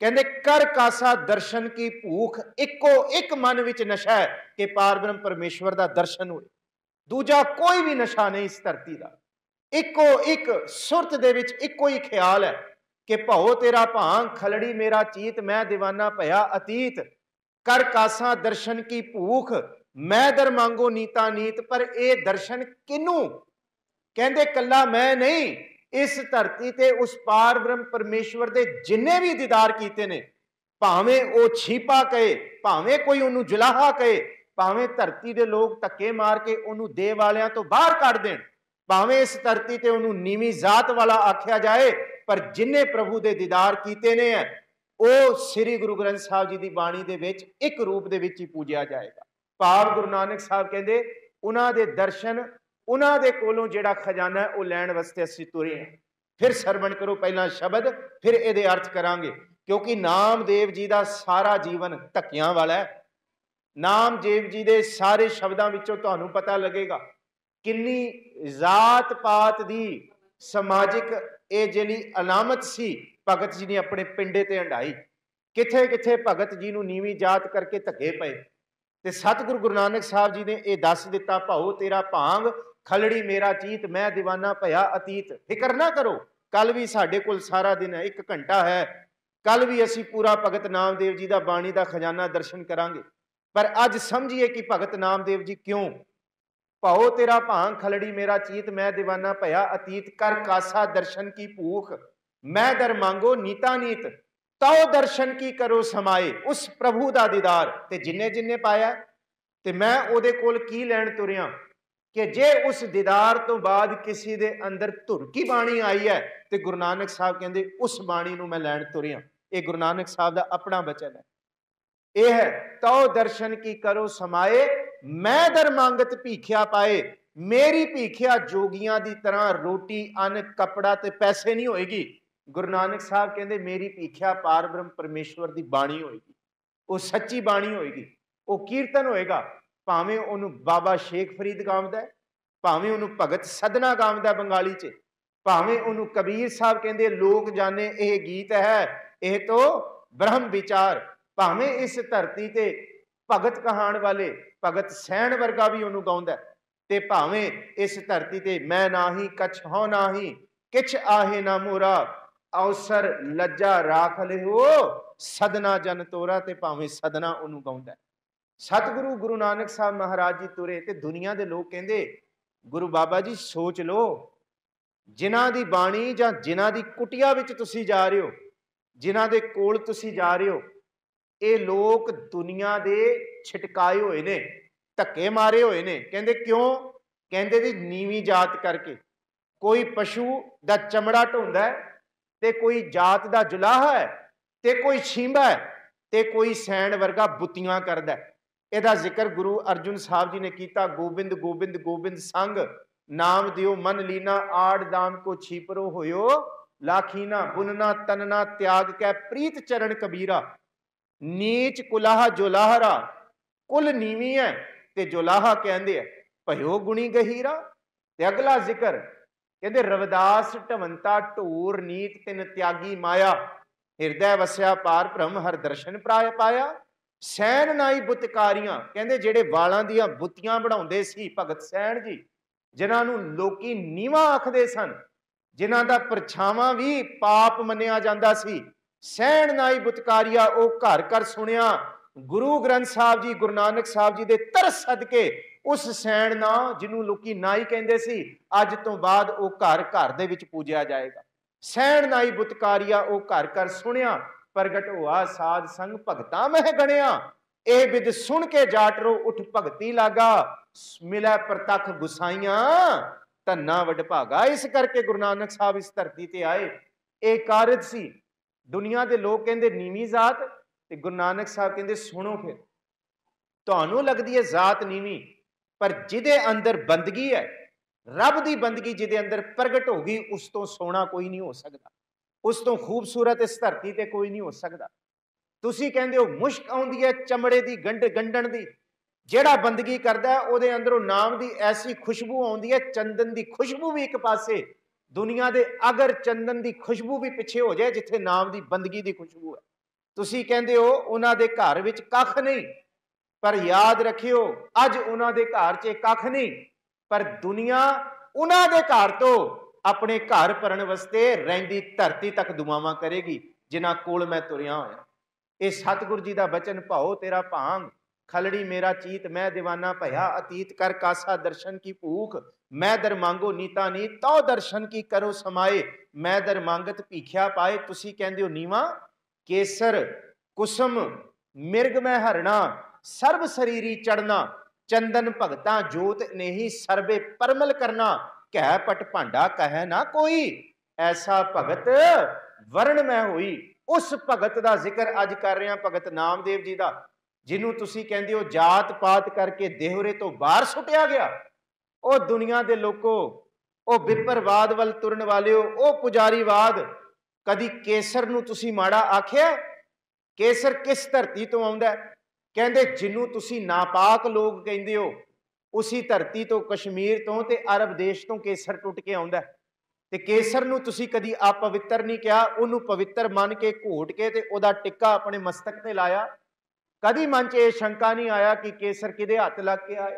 कहंदे कर कासा दर्शन की भूख, इको एक मन विच नशा है कि पार ब्रह्म परमेश्वर दा दर्शन होए। दूजा कोई भी नशा नहीं इस धरती दा, इको एक सुरत दे विच इको ही ख्याल है कि भाओ तेरा भांग खलड़ी मेरा चीत, मैं दीवाना भया अतीत। कर कासा दर्शन की भूख, मैं दर मांगो नीता नीत। पर ये दर्शन किनू? कहंदे कला मैं नहीं, इस धरती ते उस पार ब्रह्म परमेश्वर दे जिन्ने भी दीदार कीते ने, भावें वो छीपा कहे, भावें कोई उन्होंने जुलाहा कहे, भावें धरती दे लोग धक्के मार के उन्होंने दे वालियां तो बाहर काट देन, भावें इस धरती ते उन्होंने नीवी जात वाला आख्या जाए, पर जिन्ने प्रभु दे दीदार कीते ने है वो श्री गुरु ग्रंथ साहब जी की बाणी दे विच एक रूप दे विच ही पूजिया जाएगा। भाव गुरु नानक साहब कहंदे उन्हां दे दर्शन, उन्हां दे कोलों जिहड़ा खजाना है वो लैण वास्ते असीं तुरे हैं। फिर सरवण करो पहला शब्द, फिर इहदे अर्थ करांगे, क्योंकि नामदेव जी का सारा जीवन धक्कियां वाला है। नामदेव जी के सारे शब्दों विचों तुहानूं पता लगेगा किन्नी जात पात की समाजिक ये जिहड़ी अलामत सी भगत जी ने अपने पिंडे ते हंडाई। किथे किथे भगत जी नूं नीवी जात करके धक्के पे, ते सतगुरु गुरु नानक साहब जी ने यह दस दिता, भाओ तेरा भांग खलड़ी मेरा चीत, मैं दीवाना भया अतीत। फिक्र ना करो, कल भी साडे कोल सारा दिन है, 1 घंटा है, कल भी असी पूरा भगत नामदेव जी का बाणी का खजाना दर्शन करांगे। पर अज समझिए कि भगत नामदेव जी क्यों, भाओ तेरा भांग खलड़ी मेरा चीत, मैं दीवाना भया अतीत। कर कासा दर्शन की भूख, मैं दर मांगो नीता नीत। तो दर्शन की करो समाए, उस प्रभु का दीदार ते जिन्ने जिन्ने पाया, ते मैं उहदे कोल की लैण तुरिया कि जे उस दीदार तो बाद किसी दे अंदर धुर की बाणी आई है, तो गुरु नानक साहब कहंदे उस बाणी नूं मैं लैण तुरिया। ये गुरु नानक साहब का अपना बचन है। यह है तो दर्शन की करो समाए, मैं दर मांगत भीखिया पाए। मेरी भीखिया जोगियां की तरह रोटी अन्न कपड़ा ते पैसे नहीं होएगी। गुरु नानक साहब कहते मेरी भीखिया पार ब्रह्म परमेश्वर की बाणी होएगी, वो सच्ची बाणी होएगी, वो कीर्तन होएगा। भावें उन्होंने बाबा शेख फरीद गाँवदा है, भावें उन्होंने भगत सदना गाँवदा बंगाली च, भावें उन्होंने कबीर साहब कहते लोक जाने यह गीत है, यह तो ब्रह्म विचार। भावें इस धरती ते भगत कहाण वाले भगत सैन वर्गा भी उन्होंने गाँवदा, ते भावें इस धरती ते मैं नाही कछ हो नाही, किछ आहे ना मोरा, अवसर लज्जा राख लिहो, सदना जन तोरा। ते भावें सदना उन्होंने गाँवदा। सतगुरु गुरु नानक साहब महाराज जी तुरे ते दुनिया के लोग कहते गुरु बाबा जी सोच लो, जिन्हां दी बाणी जां जिन्हां दी कुटिया विच तुसी जा रहे हो, जिन्हां दे कोल तुसी जा रहे हो, ये लोग दुनिया दे छिटकाए हुए ने, धक्के मारे हुए ने। कहते क्यों? कहते जी नीवी जात करके। कोई पशु दा चमड़ा ढोंदा है, ते कोई जात दा जुलाहा है, ते कोई छींबा है, ते कोई सैन वर्गा बुत्तियां करदा है। इहदा जिक्र गुरु अर्जुन साहब जी ने किया, गोबिंद गोबिंद गोबिंद संग नाम दियो मन लीना, आड़ दाम को छीपरो होयो लाखीना, बुनना तनना त्याग कै प्रीत चरण कबीरा। नीच कुलाहा जोलाहरा, कुल नीवी है ते जोलाहा कहंदे है भयो गुणी गहीरा। ते अगला जिक्र कहते रविदास ढवंता ढोर नीत तिन त्यागी माया, हिरदै वस्या पार ब्रह्म हर दर्शन प्राय पाया। सैन नाई बुतकारियां, कहते जेड़े वालां दियां बुत्तियां बनाउंदे सी भगत सैन जी, जिन्हां लोकी नीवा आखदे सन, जिन्हां दा परछावां भी पाप मन्निया जांदा सी, सैन नाई बुतकारिया ओ घर घर सुनिया। गुरु ग्रंथ साहब जी गुरु नानक साहब जी दे तरस सदके उस सैन ना जिन्हों लोकी नाई कहंदे सी, अज तो बाद वो घर घर दे विच पूजिया जाएगा। सैन नाई बुतकारिया ओ घर घर सुनिया, प्रगट हुआ साध संग भगतां मह गणिया। ए विद सुन के जाटरो उठ भगती लागा, मिलै प्रतख गुसाइयां धन्ना वडभागा। इस करके गुरु नानक साहब इस धरती ते आए, एक कारज सी। दुनिया के लोग कहते नीवी जात, ते गुरु नानक साहब कहते सुनो फिर ਤੁਹਾਨੂੰ ਲੱਗਦੀ ਹੈ ਜ਼ਾਤ ਨੀਵੀਂ, ਪਰ ਜਿਹਦੇ ਅੰਦਰ ਬੰਦਗੀ ਹੈ, ਰੱਬ ਦੀ ਬੰਦਗੀ ਜਿਹਦੇ ਅੰਦਰ ਪ੍ਰਗਟ ਹੋ ਗਈ, ਉਸ ਤੋਂ ਸੋਹਣਾ ਕੋਈ ਨਹੀਂ ਹੋ ਸਕਦਾ, ਉਸ ਤੋਂ ਖੂਬਸੂਰਤ ਇਸ ਧਰਤੀ ਤੇ ਕੋਈ ਨਹੀਂ ਹੋ ਸਕਦਾ। ਤੁਸੀਂ ਕਹਿੰਦੇ ਹੋ ਮੁਸ਼ਕ ਆਉਂਦੀ ਹੈ ਚਮੜੇ ਦੀ ਗੰਢਣ ਦੀ, ਜਿਹੜਾ ਬੰਦਗੀ ਕਰਦਾ ਉਹਦੇ ਅੰਦਰੋਂ ਨਾਮ ਦੀ ਐਸੀ ਖੁਸ਼ਬੂ ਆਉਂਦੀ ਹੈ, ਚੰਦਨ ਦੀ ਖੁਸ਼ਬੂ ਵੀ ਇੱਕ ਪਾਸੇ, ਦੁਨੀਆ ਦੇ ਅਗਰ ਚੰਦਨ ਦੀ ਖੁਸ਼ਬੂ ਵੀ ਪਿੱਛੇ ਹੋ ਜਾਏ ਜਿੱਥੇ ਨਾਮ ਦੀ ਬੰਦਗੀ ਦੀ ਖੁਸ਼ਬੂ ਹੈ। ਤੁਸੀਂ ਕਹਿੰਦੇ ਹੋ ਉਹਨਾਂ ਦੇ ਘਰ ਵਿੱਚ ਕੱਖ ਨਹੀਂ, ਪਰ ਯਾਦ ਰੱਖਿਓ ਅੱਜ ਉਹਨਾਂ ਦੇ ਘਰ 'ਚ ਕੱਖ ਨਹੀਂ, ਪਰ ਦੁਨੀਆ ਉਹਨਾਂ ਦੇ ਘਰ ਤੋਂ ਆਪਣੇ ਘਰ ਭਰਨ ਵਾਸਤੇ ਰਹਿੰਦੀ ਧਰਤੀ ਤੱਕ ਦੁਆਵਾਂ ਕਰੇਗੀ ਜਿਨ੍ਹਾਂ ਕੋਲ ਮੈਂ ਤੁਰਿਆ ਹੋਇਆ। ਇਹ ਸਤਿਗੁਰ ਜੀ ਦਾ ਬਚਨ, ਭਾਓ ਤੇਰਾ ਭਾਂਗ ਖਲੜੀ ਮੇਰਾ ਚੀਤ, ਮੈਂ ਦੀਵਾਨਾ ਭਇਆ ਅਤੀਤ ਕਰ ਕਾਸਾ ਦਰਸ਼ਨ ਕੀ ਭੂਖ, ਮੈਂ ਦਰ ਮੰਗੋ ਨੀਤਾ ਨੀਤ ਤੋ ਦਰਸ਼ਨ ਕੀ ਕਰੋ ਸਮਾਏ, ਮੈਂ ਦਰ ਮੰਗਤ ਭੀਖਿਆ ਪਾਏ। ਤੁਸੀਂ ਕਹਿੰਦੇ ਹੋ ਨੀਵਾਂ, ਕੇਸਰ ਕੁਸਮ ਮਿਰਗ ਮੈਂ ਹਰਣਾ, ਸਰਬ ਸਰੀਰੀ ਚੜਨਾ, ਚੰਦਨ ਭਗਤਾਂ ਜੋਤ ਨੇਹੀ, ਸਰਬੇ ਪਰਮਲ ਕਰਨਾ, ਕਹਿ ਪਟ ਭਾਂਡਾ ਕਹਿ ਨਾ ਕੋਈ, ਐਸਾ ਭਗਤ ਵਰਣ ਮੈਂ ਹੋਈ। ਉਸ ਭਗਤ ਦਾ ਜ਼ਿਕਰ ਅੱਜ ਕਰ ਰਹੇ ਹਾਂ, ਭਗਤ ਨਾਮਦੇਵ ਜੀ ਦਾ, ਜਿਹਨੂੰ ਤੁਸੀਂ ਕਹਿੰਦੇ ਹੋ ਜਾਤ ਪਾਤ ਕਰਕੇ ਦੇਹਰੇ ਤੋਂ ਬਾਹਰ ਸੁੱਟਿਆ ਗਿਆ। ਉਹ ਦੁਨੀਆ ਦੇ ਲੋਕੋ, ਉਹ ਵਿਪਰਵਾਦ ਵੱਲ ਤੁਰਨ ਵਾਲਿਓ, ਉਹ ਪੁਜਾਰੀਵਾਦ, ਕਦੀ ਕੇਸਰ ਨੂੰ ਤੁਸੀਂ ਮਾੜਾ ਆਖਿਆ? ਕੇਸਰ ਕਿਸ ਧਰਤੀ ਤੋਂ ਆਉਂਦਾ? ਕਹਿੰਦੇ ਜਿਹਨੂੰ ਤੁਸੀਂ ਨਾਪਾਕ ਲੋਕ ਕਹਿੰਦੇ ਹੋ, ਉਸੀ ਧਰਤੀ ਤੋਂ, ਕਸ਼ਮੀਰ ਤੋਂ ਤੇ ਅਰਬ ਦੇਸ਼ ਤੋਂ ਕੇਸਰ ਟੁੱਟ ਕੇ ਆਉਂਦਾ। ਤੇ ਕੇਸਰ ਨੂੰ ਤੁਸੀਂ ਕਦੀ ਅਪਵਿੱਤਰ ਨਹੀਂ ਕਿਹਾ, ਉਹਨੂੰ ਪਵਿੱਤਰ ਮੰਨ ਕੇ ਘੋਟ ਕੇ ਤੇ ਉਹਦਾ ਟਿੱਕਾ ਆਪਣੇ ਮਸਤਕ ਤੇ ਲਾਇਆ। ਕਦੀ ਮਨ 'ਚ ਇਹ ਸ਼ੰਕਾ ਨਹੀਂ ਆਇਆ ਕਿ ਕੇਸਰ ਕਿਹਦੇ ਹੱਥ ਲੱਗ ਕੇ ਆਏ।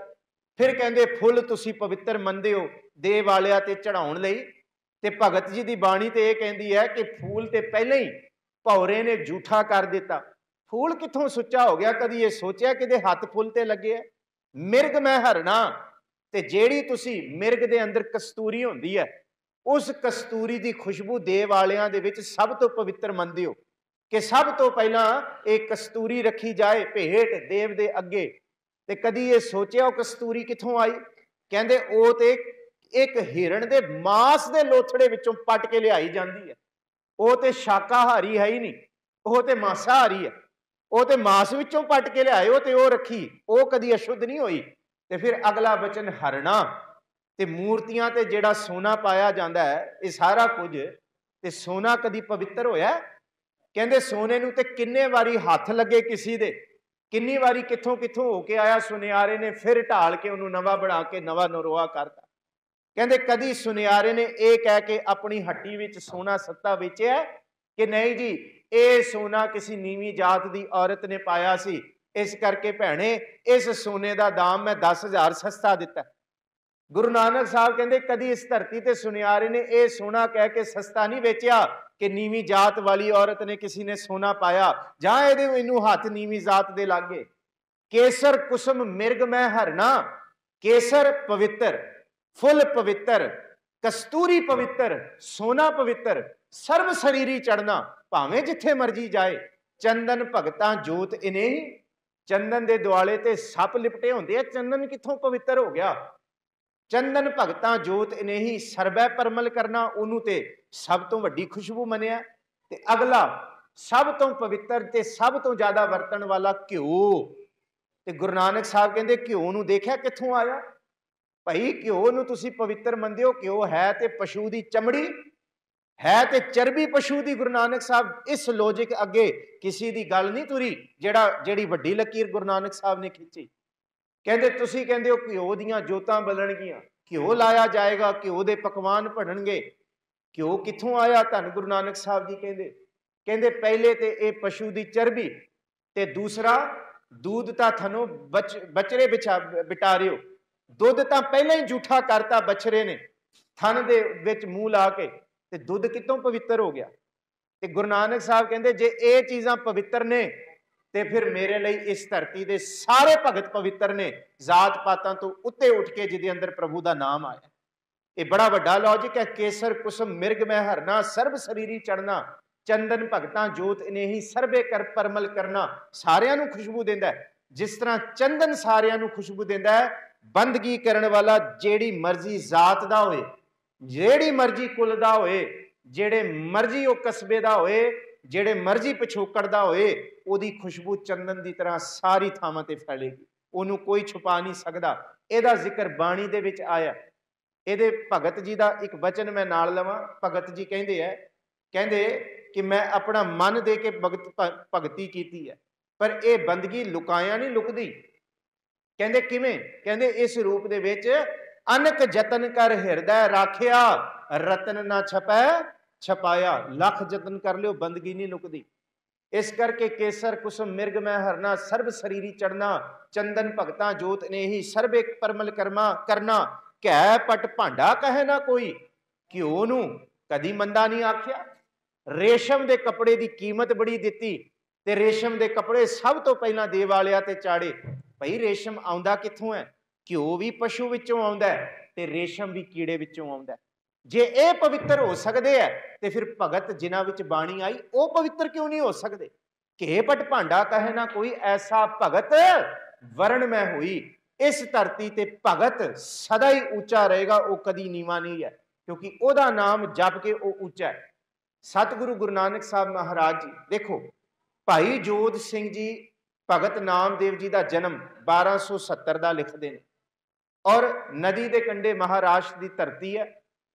ਫਿਰ ਕਹਿੰਦੇ ਫੁੱਲ ਤੁਸੀਂ ਪਵਿੱਤਰ ਮੰਨਦੇ ਹੋ ਦੇਵ ਵਾਲਿਆਂ ਤੇ ਚੜਾਉਣ ਲਈ, ਤੇ ਭਗਤ ਜੀ ਦੀ ਬਾਣੀ ਤੇ ਇਹ ਕਹਿੰਦੀ ਹੈ ਕਿ ਫੂਲ ਤੇ ਪਹਿਲਾਂ ਹੀ ਭੌਰੇ ਨੇ ਝੂਠਾ ਕਰ ਦਿੱਤਾ। ਫੂਲ ਕਿੱਥੋਂ ਸੁੱਚਾ ਹੋ ਗਿਆ? ਕਦੀ ਇਹ ਸੋਚਿਆ ਕਿਹਦੇ ਹੱਥ ਫੁੱਲ ਤੇ ਲੱਗੇ ਆ? ਮਿਰਗ ਮੈਂ ਹਰਣਾ, ਤੇ ਜਿਹੜੀ ਤੁਸੀਂ ਮਿਰਗ ਦੇ ਅੰਦਰ ਕਸਤੂਰੀ ਹੁੰਦੀ ਹੈ, ਉਸ ਕਸਤੂਰੀ ਦੀ ਖੁਸ਼ਬੂ ਦੇਵ ਵਾਲਿਆਂ ਦੇ ਵਿੱਚ ਸਭ ਤੋਂ ਪਵਿੱਤਰ ਮੰਨਦੇ ਹੋ ਕਿ ਸਭ ਤੋਂ ਪਹਿਲਾਂ ਇਹ ਕਸਤੂਰੀ ਰੱਖੀ ਜਾਏ ਭੇਟ ਦੇਵ ਦੇ ਅੱਗੇ। ਤੇ ਕਦੀ ਇਹ ਸੋਚਿਆ ਉਹ ਕਸਤੂਰੀ ਕਿੱਥੋਂ ਆਈ? ਕਹਿੰਦੇ ਉਹ ਤੇ ਇੱਕ ਹਿਰਣ ਦੇ ਮਾਸ ਦੇ ਲੋਥੜੇ ਵਿੱਚੋਂ ਪੱਟ ਕੇ ਲਿਆਈ ਜਾਂਦੀ ਹੈ। ਉਹ ਤੇ ਸ਼ਾਕਾਹਾਰੀ ਹੈ ਹੀ ਨਹੀਂ, ਉਹ ਤੇ ਮਾਸਾਹਾਰੀ ਹੈ। ਉਹ ਤੇ ਮਾਸ ਵਿੱਚੋਂ ਪੱਟ ਕੇ ਲਿਆਇਓ ਤੇ ਉਹ ਰੱਖੀ, ਉਹ ਕਦੀ ਅਸ਼ੁੱਧ ਨਹੀਂ ਹੋਈ। ਤੇ ਫਿਰ ਅਗਲਾ ਬਚਨ ਹਰਣਾ, ਤੇ ਮੂਰਤੀਆਂ ਤੇ ਜਿਹੜਾ ਸੋਨਾ ਪਾਇਆ ਜਾਂਦਾ ਹੈ, ਇਹ ਸਾਰਾ ਕੁਝ, ਤੇ ਸੋਨਾ ਕਦੀ ਪਵਿੱਤਰ ਹੋਇਆ? ਕਹਿੰਦੇ ਸੋਨੇ ਨੂੰ ਤੇ ਕਿੰਨੇ ਵਾਰੀ ਹੱਥ ਲੱਗੇ ਕਿਸੇ ਦੇ, ਕਿੰਨੀ ਵਾਰੀ ਕਿੱਥੋਂ ਕਿੱਥੋਂ ਹੋ ਕੇ ਆਇਆ, ਸੁਨਿਆਰੇ ਨੇ ਫਿਰ ਢਾਲ ਕੇ ਉਹਨੂੰ ਨਵਾਂ ਬਣਾ ਕੇ ਨਵਾਂ ਨਰੋਆ ਕਰਤਾ। ਕਹਿੰਦੇ ਕਦੀ ਸੁਨਿਆਰੇ ਨੇ ਇਹ ਕਹਿ ਕੇ ਆਪਣੀ ਹੱਟੀ ਵਿੱਚ ਸੋਨਾ ਸੱਤਾ ਵੇਚਿਆ ਕਿ ਨਹੀਂ ਜੀ ਇਹ ਸੋਨਾ ਕਿਸੇ ਨੀਵੀਂ ਜਾਤ ਦੀ ਔਰਤ ਨੇ ਪਾਇਆ ਸੀ, ਇਸ ਕਰਕੇ ਭੈਣੇ ਇਸ ਸੋਨੇ ਦਾ ਦਾਮ ਮੈਂ 10,000 ਸਸਤਾ ਦਿੱਤਾ। ਗੁਰੂ ਨਾਨਕ ਸਾਹਿਬ ਕਹਿੰਦੇ ਕਦੀ ਇਸ ਧਰਤੀ ਤੇ ਸੁਨਿਆਰੇ ਨੇ ਇਹ ਸੋਨਾ ਕਹਿ ਕੇ ਸਸਤਾ ਨਹੀਂ ਵੇਚਿਆ ਕਿ ਨੀਵੀਂ ਜਾਤ ਵਾਲੀ ਔਰਤ ਨੇ ਕਿਸੇ ਨੇ ਸੋਨਾ ਪਾਇਆ, ਜਾਂ ਇਹਨੂੰ ਹੱਥ ਨੀਵੀਂ ਜਾਤ ਦੇ ਲਾਗੇ। ਕੇਸਰ ਕੁਸਮ ਮਿਰਗ ਮੈਂ ਹਰਣਾ, ਕੇਸਰ ਪਵਿੱਤਰ, ਫੁੱਲ ਪਵਿੱਤਰ, ਕਸਤੂਰੀ ਪਵਿੱਤਰ, ਸੋਨਾ ਪਵਿੱਤਰ, ਸਰਬ ਸਰੀਰੀ ਚੜਨਾ, ਭਾਵੇਂ ਜਿੱਥੇ ਮਰਜੀ ਜਾਏ। ਚੰਦਨ ਭਗਤਾਂ ਜੋਤ ਇਨੇਹੀ, ਚੰਦਨ ਦੇ ਦੁਆਲੇ ਤੇ ਸੱਪ ਲਿਪਟੇ ਹੁੰਦੇ ਆ, ਚੰਦਨ ਕਿੱਥੋਂ ਪਵਿੱਤਰ ਹੋ ਗਿਆ? ਚੰਦਨ ਭਗਤਾਂ ਜੋਤ ਇਨੇਹੀ, ਸਰਬੈ ਪਰਮਲ ਕਰਨਾ, ਉਹਨੂੰ ਤੇ ਸਭ ਤੋਂ ਵੱਡੀ ਖੁਸ਼ਬੂ ਮੰਨਿਆ। ਤੇ ਅਗਲਾ ਸਭ ਤੋਂ ਪਵਿੱਤਰ ਤੇ ਸਭ ਤੋਂ ਜ਼ਿਆਦਾ ਵਰਤਣ ਵਾਲਾ ਘਿਓ। ਤੇ ਗੁਰੂ ਨਾਨਕ ਸਾਹਿਬ ਕਹਿੰਦੇ ਘਿਓ ਨੂੰ ਦੇਖਿਆ ਕਿੱਥੋਂ ਆਇਆ? ਭਾਈ ਘਿਓ ਨੂੰ ਤੁਸੀਂ ਪਵਿੱਤਰ ਮੰਨਦੇ ਹੋ, ਘਿਓ ਹੈ ਤੇ ਪਸ਼ੂ ਦੀ ਚਮੜੀ, ਹੈ ਤੇ ਚਰਬੀ ਪਸ਼ੂ ਦੀ। ਗੁਰੂ ਨਾਨਕ ਸਾਹਿਬ ਇਸ ਲੌਜਿਕ ਅੱਗੇ ਕਿਸੇ ਦੀ ਗੱਲ ਨਹੀਂ ਤੁਰੀ, ਜਿਹੜੀ ਵੱਡੀ ਲਕੀਰ ਗੁਰੂ ਨਾਨਕ ਸਾਹਿਬ ਨੇ ਖਿੱਚੀ। ਕਹਿੰਦੇ ਤੁਸੀਂ ਕਹਿੰਦੇ ਹੋ ਘਿਓ ਦੀਆਂ ਜੋਤਾਂ ਬਲਣਗੀਆਂ, ਘਿਓ ਲਾਇਆ ਜਾਏਗਾ, ਘਿਓ ਦੇ ਪਕਵਾਨ ਬਣਨਗੇ। ਘਿਓ ਕਿੱਥੋਂ ਆਇਆ? ਧੰਨ ਗੁਰੂ ਨਾਨਕ ਸਾਹਿਬ ਜੀ ਕਹਿੰਦੇ ਪਹਿਲੇ ਤੇ ਇਹ ਪਸ਼ੂ ਦੀ ਚਰਬੀ, ਤੇ ਦੂਸਰਾ दूध ਤਾਂ ਥਨੋਂ ਬਚਰੇ ਬਿਟਾ ਰਿਓ, ਦੁੱਧ ਤਾਂ ਪਹਿਲਾਂ ਹੀ ਝੂਠਾ ਕਰਤਾ ਬਛਰੇ ਨੇ ਥਨ ਦੇ ਵਿੱਚ ਮੂੰਹ ਲਾ ਕੇ, ਤੇ ਦੁੱਧ ਕਿਤੋਂ ਪਵਿੱਤਰ ਹੋ ਗਿਆ? ਤੇ ਗੁਰੂ ਨਾਨਕ ਸਾਹਿਬ ਕਹਿੰਦੇ ਜੇ ਇਹ ਚੀਜ਼ਾਂ ਪਵਿੱਤਰ ਨੇ ਤੇ ਫਿਰ ਮੇਰੇ ਲਈ ਇਸ ਧਰਤੀ ਦੇ ਸਾਰੇ ਭਗਤ ਪਵਿੱਤਰ ਨੇ, ਜਾਤ ਪਾਤਾਂ ਤੋਂ ਉੱਤੇ ਉੱਠ ਕੇ ਜਿਹਦੇ ਅੰਦਰ ਪ੍ਰਭੂ ਦਾ ਨਾਮ ਆਇਆ। ਇਹ ਬੜਾ ਵੱਡਾ ਲੌਜਿਕ ਹੈ। ਕੇਸਰ ਕੁਸਮ ਮਿਰਗ ਮੈਂ ਹਰਨਾ, ਸਰਬ ਸਰੀਰੀ ਚੜਨਾ, ਚੰਦਨ ਭਗਤਾਂ ਜੋਤ ਇਨੇਹੀ, ਸਰਬੇ ਕਰ ਪਰਮਲ ਕਰਨਾ, ਸਾਰਿਆਂ ਨੂੰ ਖੁਸ਼ਬੂ ਦਿੰਦਾ ਹੈ। ਜਿਸ ਤਰ੍ਹਾਂ ਚੰਦਨ ਸਾਰਿਆਂ ਨੂੰ ਖੁਸ਼ਬੂ ਦਿੰਦਾ ਹੈ, ਬੰਦਗੀ ਕਰਨ ਵਾਲਾ ਜਿਹੜੀ ਮਰਜ਼ੀ ਜਾਤ ਦਾ ਹੋਏ, ਜਿਹੜੀ ਮਰਜ਼ੀ ਕੁਲ ਦਾ ਹੋਏ, ਜਿਹੜੇ ਮਰਜ਼ੀ ਉਹ ਕਸਬੇ ਦਾ ਹੋਏ, ਜਿਹੜੇ ਮਰਜ਼ੀ ਪਿਛੋਕੜ ਦਾ ਹੋਏ, ਉਹਦੀ ਖੁਸ਼ਬੂ ਚੰਦਨ ਦੀ ਤਰ੍ਹਾਂ ਸਾਰੀ ਥਾਵਾਂ ਤੇ ਫੈਲੇਗੀ। ਉਹਨੂੰ ਕੋਈ ਛੁਪਾ ਨਹੀਂ ਸਕਦਾ। ਇਹਦਾ ਜ਼ਿਕਰ ਬਾਣੀ ਦੇ ਵਿੱਚ ਆਇਆ। ਇਹਦੇ ਭਗਤ ਜੀ ਦਾ ਇੱਕ ਵਚਨ ਮੈਂ ਨਾਲ ਲਵਾਂ। ਭਗਤ ਜੀ ਕਹਿੰਦੇ ਕਿ ਮੈਂ ਆਪਣਾ ਮਨ ਦੇ ਕੇ ਭਗਤੀ ਕੀਤੀ ਹੈ, ਪਰ ਇਹ ਬੰਦਗੀ ਲੁਕਾਇਆ ਨਹੀਂ ਲੁਕਦੀ। ਕਹਿੰਦੇ ਕਿਵੇਂ? ਕਹਿੰਦੇ ਇਸ ਰੂਪ ਦੇ ਵਿੱਚ ਅਨਕ ਜਤਨ ਕਰ ਹਿਰਦੈ ਰਾਖਿਆ, ਰਤਨ ਨਾ ਛਪੈ ਛਪਾਇਆ। ਲੱਖ ਯਤਨ ਕਰ ਲਿਓ, ਬੰਦਗੀ ਨਹੀਂ ਲੁਕਦੀ। ਇਸ ਕਰਕੇ ਕੇਸਰ ਕੁਸਮ ਮਿਰਗ ਮੈਂ ਹਰਨਾ, ਸਰਬ ਸਰੀਰੀ ਚੜਨਾ, ਚੰਦਨ ਭਗਤਾਂ ਜੋਤ ਨੇ ਹੀ, ਸਰਬੇ ਪਰਮਲ ਕਰਮਾ ਕਰਨਾ, ਘੈ ਪਟ ਭਾਂਡਾ ਕਹੇ ਨਾ ਕੋਈ, ਘਿਓ ਨੂੰ ਕਦੀ ਮੰਦਾ ਨਹੀਂ ਆਖਿਆ। ਰੇਸ਼ਮ ਦੇ ਕੱਪੜੇ ਦੀ ਕੀਮਤ ਬੜੀ ਦਿੱਤੀ, ਤੇ ਰੇਸ਼ਮ ਦੇ ਕੱਪੜੇ ਸਭ ਤੋਂ ਪਹਿਲਾਂ ਦੇਵ ਵਾਲਿਆਂ ਤੇ ਚਾੜੇ। ਭਈ ਰੇਸ਼ਮ ਆਉਂਦਾ ਕਿੱਥੋਂ ਹੈ? ਘਿਓ ਵੀ ਪਸ਼ੂ ਵਿੱਚੋਂ ਆਉਂਦਾ ਹੈ, ਤੇ ਰੇਸ਼ਮ ਵੀ ਕੀੜੇ ਵਿੱਚੋਂ ਆਉਂਦਾ ਹੈ। ਜੇ ਇਹ ਪਵਿੱਤਰ ਹੋ ਸਕਦੇ ਆ, ਤੇ ਫਿਰ ਭਗਤ ਜਿਨ੍ਹਾਂ ਵਿੱਚ ਬਾਣੀ ਆਈ ਉਹ ਪਵਿੱਤਰ ਕਿਉਂ ਨਹੀਂ ਹੋ ਸਕਦੇ? ਘੇ ਪਟ ਭਾਂਡਾ ਕਹੇ ਨਾ ਕੋਈ, ਐਸਾ ਭਗਤ ਵਰਣ ਮੈਂ ਹੋਈ। ਇਸ ਧਰਤੀ ਤੇ ਭਗਤ ਸਦਾ ਹੀ ਉੱਚਾ ਰਹੇਗਾ, ਉਹ ਕਦੀ ਨੀਵਾਂ ਨਹੀਂ ਹੈ, ਕਿਉਂਕਿ ਉਹਦਾ ਨਾਮ ਜਪ ਕੇ ਉਹ ਉੱਚਾ ਹੈ। ਸਤਿਗੁਰੂ ਗੁਰੂ ਨਾਨਕ ਸਾਹਿਬ ਮਹਾਰਾਜ ਜੀ ਦੇਖੋ, ਭਾਈ ਜੋਧ ਸਿੰਘ ਜੀ ਭਗਤ ਨਾਮਦੇਵ ਜੀ ਦਾ ਜਨਮ 1270 ਦਾ ਲਿਖਦੇ ਨੇ, ਔਰ ਨਦੀ ਦੇ ਕੰਢੇ ਮਹਾਰਾਸ਼ਟਰ ਦੀ ਧਰਤੀ ਹੈ,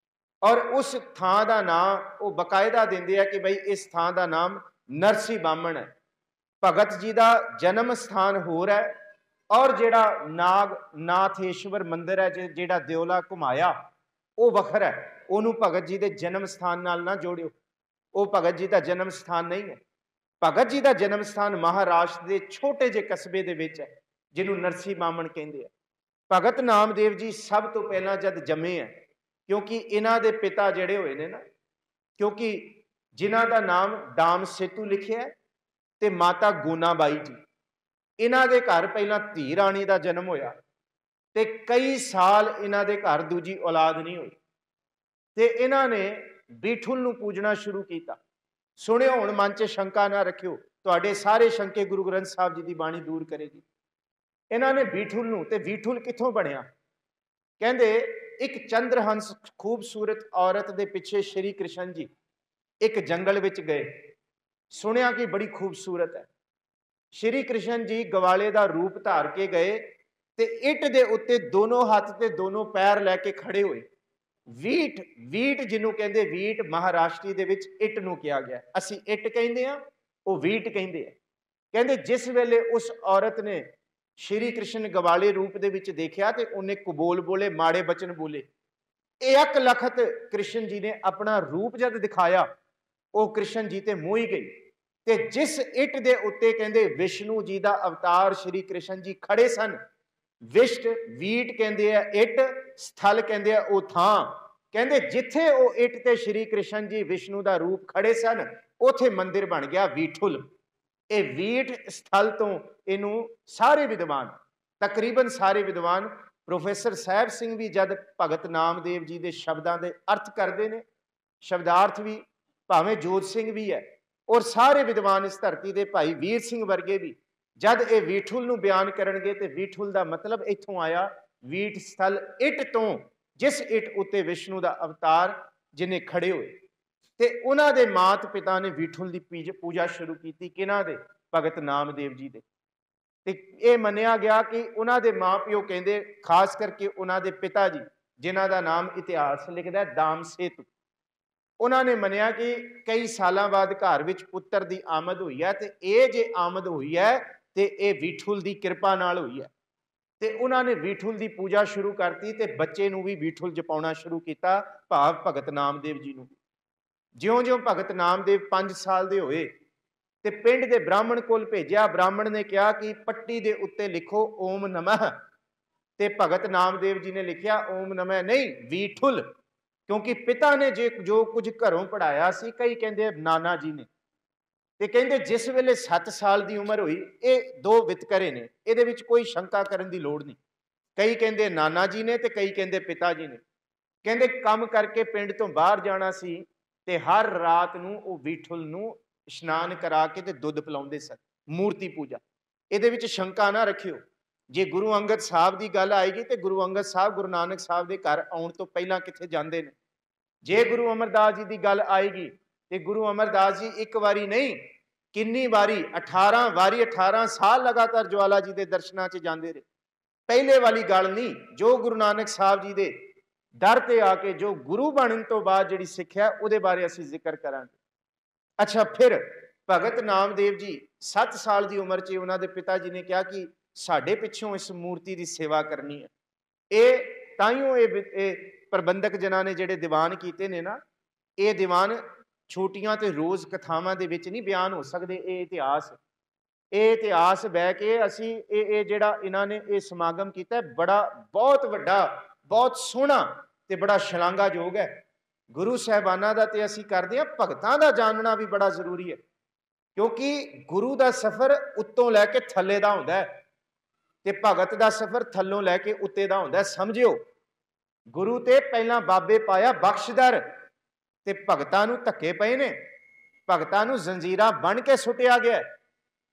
ਔਰ ਉਸ ਥਾਂ ਦਾ ਨਾਮ ਉਹ ਬਕਾਇਦਾ ਦਿੰਦੇ ਆ ਕਿ ਬਈ ਇਸ ਥਾਂ ਦਾ ਨਾਮ ਨਰਸੀ ਬਾਮਣ ਹੈ। ਭਗਤ ਜੀ ਦਾ ਜਨਮ ਸਥਾਨ ਹੋਰ ਹੈ, ਔਰ ਜਿਹੜਾ ਨਾਥੇਸ਼ਵਰ ਮੰਦਿਰ ਹੈ ਜਿਹੜਾ ਦਿਓਲਾ ਘੁਮਾਇਆ ਉਹ ਵੱਖਰਾ ਹੈ। ਉਹਨੂੰ ਭਗਤ ਜੀ ਦੇ ਜਨਮ ਸਥਾਨ ਨਾਲ ਨਾ ਜੋੜਿਓ, ਉਹ ਭਗਤ ਜੀ ਦਾ ਜਨਮ ਸਥਾਨ ਨਹੀਂ ਹੈ। ਭਗਤ ਜੀ ਦਾ ਜਨਮ ਸਥਾਨ ਮਹਾਰਾਸ਼ਟਰ ਦੇ ਛੋਟੇ ਜਿਹੇ ਕਸਬੇ ਦੇ ਵਿੱਚ ਹੈ, ਜਿਹਨੂੰ ਨਰਸੀ ਬਾਮਣ ਕਹਿੰਦੇ ਆ। ਭਗਤ ਨਾਮਦੇਵ ਜੀ ਸਭ ਤੋਂ ਪਹਿਲਾਂ ਜਦ ਜੰਮੇ ਹੈ, ਕਿਉਂਕਿ ਇਹਨਾਂ ਦੇ ਪਿਤਾ ਜਿਹੜੇ ਹੋਏ ਨੇ ਨਾ, ਕਿਉਂਕਿ ਜਿਨ੍ਹਾਂ ਦਾ ਨਾਮ ਡਾਮ ਸੇਤੂ ਲਿਖਿਆ ਤੇ ਮਾਤਾ ਗੋਨਾਬਾਈ ਜੀ, ਇਹਨਾਂ ਦੇ ਘਰ ਪਹਿਲਾਂ ਧੀ ਰਾਣੀ ਦਾ ਜਨਮ ਹੋਇਆ, ਤੇ ਕਈ ਸਾਲ ਇਹਨਾਂ ਦੇ ਘਰ ਦੂਜੀ ਔਲਾਦ ਨਹੀਂ ਹੋਈ, ਤੇ ਇਹਨਾਂ ਨੇ ਬੀਠੁਲ ਨੂੰ ਪੂਜਣਾ ਸ਼ੁਰੂ ਕੀਤਾ। ਸੁਣਿਓ, ਹੁਣ ਮਨ 'ਚ ਸ਼ੰਕਾ ਨਾ ਰੱਖਿਓ, ਤੁਹਾਡੇ ਸਾਰੇ ਸ਼ੰਕੇ ਗੁਰੂ ਗ੍ਰੰਥ ਸਾਹਿਬ ਜੀ ਦੀ ਬਾਣੀ ਦੂਰ ਕਰੇਗੀ। ਇਹਨਾਂ ਨੇ ਬੀਠੁਲ ਨੂੰ, ਤੇ ਬੀਠੁਲ ਕਿੱਥੋਂ ਬਣਿਆ? ਕਹਿੰਦੇ ਇੱਕ ਚੰਦਰਹੰਸ ਖੂਬਸੂਰਤ ਔਰਤ ਦੇ ਪਿੱਛੇ ਸ਼੍ਰੀ ਕ੍ਰਿਸ਼ਨ ਜੀ ਇੱਕ ਜੰਗਲ ਵਿੱਚ ਗਏ, ਸੁਣਿਆ ਕਿ ਬੜੀ ਖੂਬਸੂਰਤ ਹੈ। ਸ਼੍ਰੀ ਕ੍ਰਿਸ਼ਨ ਜੀ ਗਵਾਲੇ ਦਾ ਰੂਪ ਧਾਰ ਕੇ ਗਏ, ਤੇ ਇੱਟ ਦੇ ਉੱਤੇ ਦੋਨੋਂ ਹੱਥ ਤੇ ਦੋਨੋਂ ਪੈਰ ਲੈ ਕੇ ਖੜੇ ਹੋਏ। ਵੀਟ ਜਿਹਨੂੰ ਕਹਿੰਦੇ, ਵੀਟ ਮਹਾਰਾਸ਼ਟਰੀ ਦੇ ਵਿੱਚ ਇੱਟ ਨੂੰ ਕਿਹਾ ਗਿਆ, ਅਸੀਂ ਇੱਟ ਕਹਿੰਦੇ ਆ, ਉਹ ਵੀਟ ਕਹਿੰਦੇ ਆ। ਕਹਿੰਦੇ ਜਿਸ ਵੇਲੇ ਉਸ ਔਰਤ ਨੇ ਸ਼੍ਰੀ ਕ੍ਰਿਸ਼ਨ ਗਵਾਲੇ ਰੂਪ ਦੇ ਵਿੱਚ ਦੇਖਿਆ, ਤੇ ਉਹਨੇ ਕੁਬੋਲ ਬੋਲੇ, ਮਾੜੇ ਬਚਨ ਬੋਲੇ। ਇਹ ਇੱਕ ਲਖਤ ਕ੍ਰਿਸ਼ਨ ਜੀ ਨੇ ਆਪਣਾ ਰੂਪ ਜਦ ਦਿਖਾਇਆ, ਉਹ ਕ੍ਰਿਸ਼ਨ ਜੀ ਤੇ ਮੋਹ ਹੀ ਗਈ। ਤੇ ਜਿਸ ਇੱਟ ਦੇ ਉੱਤੇ ਕਹਿੰਦੇ ਵਿਸ਼ਨੂੰ ਜੀ ਦਾ ਅਵਤਾਰ ਸ਼੍ਰੀ ਕ੍ਰਿਸ਼ਨ ਜੀ ਖੜੇ ਸਨ, ਵਿਸ਼ਟ ਵੀਟ ਕਹਿੰਦੇ ਆ ਇੱਟ, ਸਥਲ ਕਹਿੰਦੇ ਆ ਉਹ ਥਾਂ। ਕਹਿੰਦੇ ਜਿੱਥੇ ਉਹ ਇੱਟ ਤੇ ਸ਼੍ਰੀ ਕ੍ਰਿਸ਼ਨ ਜੀ ਵਿਸ਼ਨੂੰ ਦਾ ਰੂਪ ਖੜੇ ਸਨ, ਉਥੇ ਮੰਦਿਰ ਬਣ ਗਿਆ ਵੀਠੁਲ। ਇਹ ਵੀਟ ਸਥਲ ਤੋਂ ਇਹਨੂੰ ਸਾਰੇ ਵਿਦਵਾਨ, ਤਕਰੀਬਨ ਸਾਰੇ ਵਿਦਵਾਨ, ਪ੍ਰੋਫੈਸਰ ਸਾਹਿਬ ਸਿੰਘ ਵੀ ਜਦ ਭਗਤ ਨਾਮਦੇਵ ਜੀ ਦੇ ਸ਼ਬਦਾਂ ਦੇ ਅਰਥ ਕਰਦੇ ਨੇ, ਸ਼ਬਦਾਰਥ ਵੀ, ਭਾਵੇਂ ਜੋਤ ਸਿੰਘ ਵੀ ਹੈ, ਔਰ ਸਾਰੇ ਵਿਦਵਾਨ ਇਸ ਧਰਤੀ ਦੇ, ਭਾਈ ਵੀਰ ਸਿੰਘ ਵਰਗੇ ਵੀ, ਜਦ ਇਹ ਵੀਠੁਲ ਨੂੰ ਬਿਆਨ ਕਰਨਗੇ, ਤੇ ਵੀਠੁਲ ਦਾ ਮਤਲਬ ਇੱਥੋਂ ਆਇਆ, ਵੀਟ ਸਥਲ, ਇੱਟ ਤੋਂ, ਜਿਸ ਇੱਟ ਉੱਤੇ ਵਿਸ਼ਨੂੰ ਦਾ ਅਵਤਾਰ ਜਿਹਨੇ ਖੜੇ ਹੋਏ। ਤੇ ਉਹਨਾਂ ਦੇ ਮਾਤ ਪਿਤਾ ਨੇ ਵੀਠੁਲ ਦੀ ਪੂਜਾ ਸ਼ੁਰੂ ਕੀਤੀ। ਕਿਹਨਾਂ ਦੇ? ਭਗਤ ਨਾਮਦੇਵ ਜੀ ਦੇ। ਤੇ ਇਹ ਮੰਨਿਆ ਗਿਆ ਕਿ ਉਹਨਾਂ ਦੇ ਮਾਂ ਪਿਓ ਕਹਿੰਦੇ, ਖਾਸ ਕਰਕੇ ਉਹਨਾਂ ਦੇ ਪਿਤਾ ਜੀ, ਜਿਨ੍ਹਾਂ ਦਾ ਨਾਮ ਇਤਿਹਾਸ ਲਿਖਦਾ ਦਾਮ ਸੇਤੂ, ਉਹਨਾਂ ਨੇ ਮੰਨਿਆ ਕਿ ਕਈ ਸਾਲਾਂ ਬਾਅਦ ਘਰ ਵਿੱਚ ਪੁੱਤਰ ਦੀ ਆਮਦ ਹੋਈ ਹੈ, ਤੇ ਇਹ ਜੇ ਆਮਦ ਹੋਈ ਹੈ ਤੇ ਇਹ ਵੀਠੁਲ ਦੀ ਕਿਰਪਾ ਨਾਲ ਹੋਈ ਹੈ। ਤੇ ਉਹਨਾਂ ਨੇ ਵੀਠੁਲ ਦੀ ਪੂਜਾ ਸ਼ੁਰੂ ਕਰਤੀ, ਤੇ ਬੱਚੇ ਨੂੰ ਵੀ ਵੀਠੁਲ ਜਪਾਉਣਾ ਸ਼ੁਰੂ ਕੀਤਾ, ਭਾਵ ਭਗਤ ਨਾਮਦੇਵ ਜੀ ਨੂੰ। ਜਿਉਂ-ਜਿਉਂ ਭਗਤ ਨਾਮਦੇਵ 5 ਸਾਲ ਦੇ ਹੋਏ, ਤੇ ਪਿੰਡ ਦੇ ਬ੍ਰਾਹਮਣ ਕੋਲ ਭੇਜਿਆ। ਬ੍ਰਾਹਮਣ ਨੇ ਕਿਹਾ ਕਿ ਪੱਟੀ ਦੇ ਉੱਤੇ ਲਿਖੋ ਓਮ ਨਮः, ਤੇ ਭਗਤ ਨਾਮਦੇਵ ਜੀ ਨੇ ਲਿਖਿਆ ਓਮ ਨਮः ਨਹੀਂ, ਵੀਠੁਲ, ਕਿਉਂਕਿ ਪਿਤਾ ਨੇ ਜੋ ਕੁਝ ਘਰੋਂ ਪੜਾਇਆ ਸੀ, ਕਈ ਕਹਿੰਦੇ ਨਾਨਾ ਜੀ ਨੇ, ਤੇ ਕਹਿੰਦੇ ਜਿਸ ਵੇਲੇ 7 ਸਾਲ ਦੀ ਉਮਰ ਹੋਈ, ਇਹ ਦੋ ਵਿਤਕਰੇ ਨੇ, ਇਹਦੇ ਵਿੱਚ ਕੋਈ ਸ਼ੰਕਾ ਕਰਨ ਦੀ ਲੋੜ ਨਹੀਂ। ਕਈ ਕਹਿੰਦੇ ਨਾਨਾ ਜੀ ਨੇ, ਤੇ ਕਈ ਕਹਿੰਦੇ ਪਿਤਾ ਜੀ ਨੇ। ਕਹਿੰਦੇ ਕੰਮ ਕਰਕੇ ਪਿੰਡ ਤੋਂ ਬਾਹਰ ਜਾਣਾ ਸੀ, ਤੇ ਹਰ ਰਾਤ ਨੂੰ ਉਹ ਵੀਠੁਲ ਨੂੰ ਇਸ਼ਨਾਨ ਕਰਾ ਕੇ ਤੇ ਦੁੱਧ ਪਿਲਾਉਂਦੇ ਸਨ, ਮੂਰਤੀ ਪੂਜਾ। ਇਹਦੇ ਵਿੱਚ ਸ਼ੰਕਾ ਨਾ ਰੱਖਿਓ। ਜੇ ਗੁਰੂ ਅੰਗਦ ਸਾਹਿਬ ਦੀ ਗੱਲ ਆਏਗੀ, ਤੇ ਗੁਰੂ ਅੰਗਦ ਸਾਹਿਬ ਗੁਰੂ ਨਾਨਕ ਸਾਹਿਬ ਦੇ ਘਰ ਆਉਣ ਤੋਂ ਪਹਿਲਾਂ ਕਿੱਥੇ ਜਾਂਦੇ ਨੇ। ਜੇ ਗੁਰੂ ਅਮਰਦਾਸ ਜੀ ਦੀ ਗੱਲ ਆਏਗੀ, ਤੇ ਗੁਰੂ ਅਮਰਦਾਸ ਜੀ ਇੱਕ ਵਾਰੀ ਨਹੀਂ, ਕਿੰਨੀ ਵਾਰੀ, 18 ਵਾਰੀ, 18 ਸਾਲ ਲਗਾਤਾਰ ਜਵਾਲਾ ਜੀ ਦੇ ਦਰਸ਼ਨਾਂ 'ਚ ਜਾਂਦੇ ਰਹੇ। ਪਹਿਲੇ ਵਾਲੀ ਗੱਲ ਨਹੀਂ। ਜੋ ਗੁਰੂ ਨਾਨਕ ਸਾਹਿਬ ਜੀ ਦੇ ਦਰ ਤੇ ਆ ਕੇ ਜੋ ਗੁਰੂ ਬਣਨ ਤੋਂ ਬਾਅਦ ਜਿਹੜੀ ਸਿੱਖਿਆ ਉਹਦੇ ਬਾਰੇ ਅਸੀਂ ਜ਼ਿਕਰ ਕਰਾਂਗੇ। ਅੱਛਾ, ਫਿਰ ਭਗਤ ਨਾਮਦੇਵ ਜੀ 7 ਸਾਲ ਦੀ ਉਮਰ 'ਚ ਉਹਨਾਂ ਦੇ ਪਿਤਾ ਜੀ ਨੇ ਕਿਹਾ ਕਿ ਸਾਡੇ ਪਿੱਛੋਂ ਇਸ ਮੂਰਤੀ ਦੀ ਸੇਵਾ ਕਰਨੀ ਹੈ। ਇਹ ਤਾਈਓ ਇਹ ਪ੍ਰਬੰਧਕ ਜਨਾਂ ਨੇ ਜਿਹੜੇ ਦੀਵਾਨ ਕੀਤੇ ਨੇ ਨਾ, ਇਹ ਦੀਵਾਨ ਛੋਟੀਆਂ ਤੇ ਰੋਜ਼ ਕਥਾਵਾਂ ਦੇ ਵਿੱਚ ਨਹੀਂ ਬਿਆਨ ਹੋ ਸਕਦੇ। ਇਹ ਇਤਿਹਾਸ ਬਹਿ ਕੇ ਅਸੀਂ ਇਹ ਜਿਹੜਾ ਇਹਨਾਂ ਨੇ ਇਹ ਸਮਾਗਮ ਕੀਤਾ, ਬਹੁਤ ਵੱਡਾ, ਬਹੁਤ ਸੋਹਣਾ ਤੇ ਬੜਾ ਸ਼ਲਾਘਾਯੋਗ ਹੈ। ਗੁਰੂ ਸਾਹਿਬਾਨਾਂ ਦਾ ਤੇ ਅਸੀਂ ਕਰਦੇ ਹਾਂ, ਭਗਤਾਂ ਦਾ ਜਾਣਨਾ ਵੀ ਬੜਾ ਜ਼ਰੂਰੀ ਹੈ, ਕਿਉਂਕਿ ਗੁਰੂ ਦਾ ਸਫ਼ਰ ਉੱਤੋਂ ਲੈ ਕੇ ਥੱਲੇ ਦਾ ਹੁੰਦਾ ਹੈ ਤੇ ਭਗਤ ਦਾ ਸਫ਼ਰ ਥੱਲੋਂ ਲੈ ਕੇ ਉੱਤੇ ਦਾ ਹੁੰਦਾ। ਸਮਝਿਓ, ਗੁਰੂ ਤੇ ਪਹਿਲਾਂ ਬਾਬੇ ਪਾਇਆ ਬਖਸ਼ਦਰ ਤੇ ਭਗਤਾਂ ਨੂੰ ਧੱਕੇ ਪਏ ਨੇ, ਭਗਤਾਂ ਨੂੰ ਜ਼ੰਜੀਰਾਂ ਬਣ ਕੇ ਸੁੱਟਿਆ ਗਿਆ,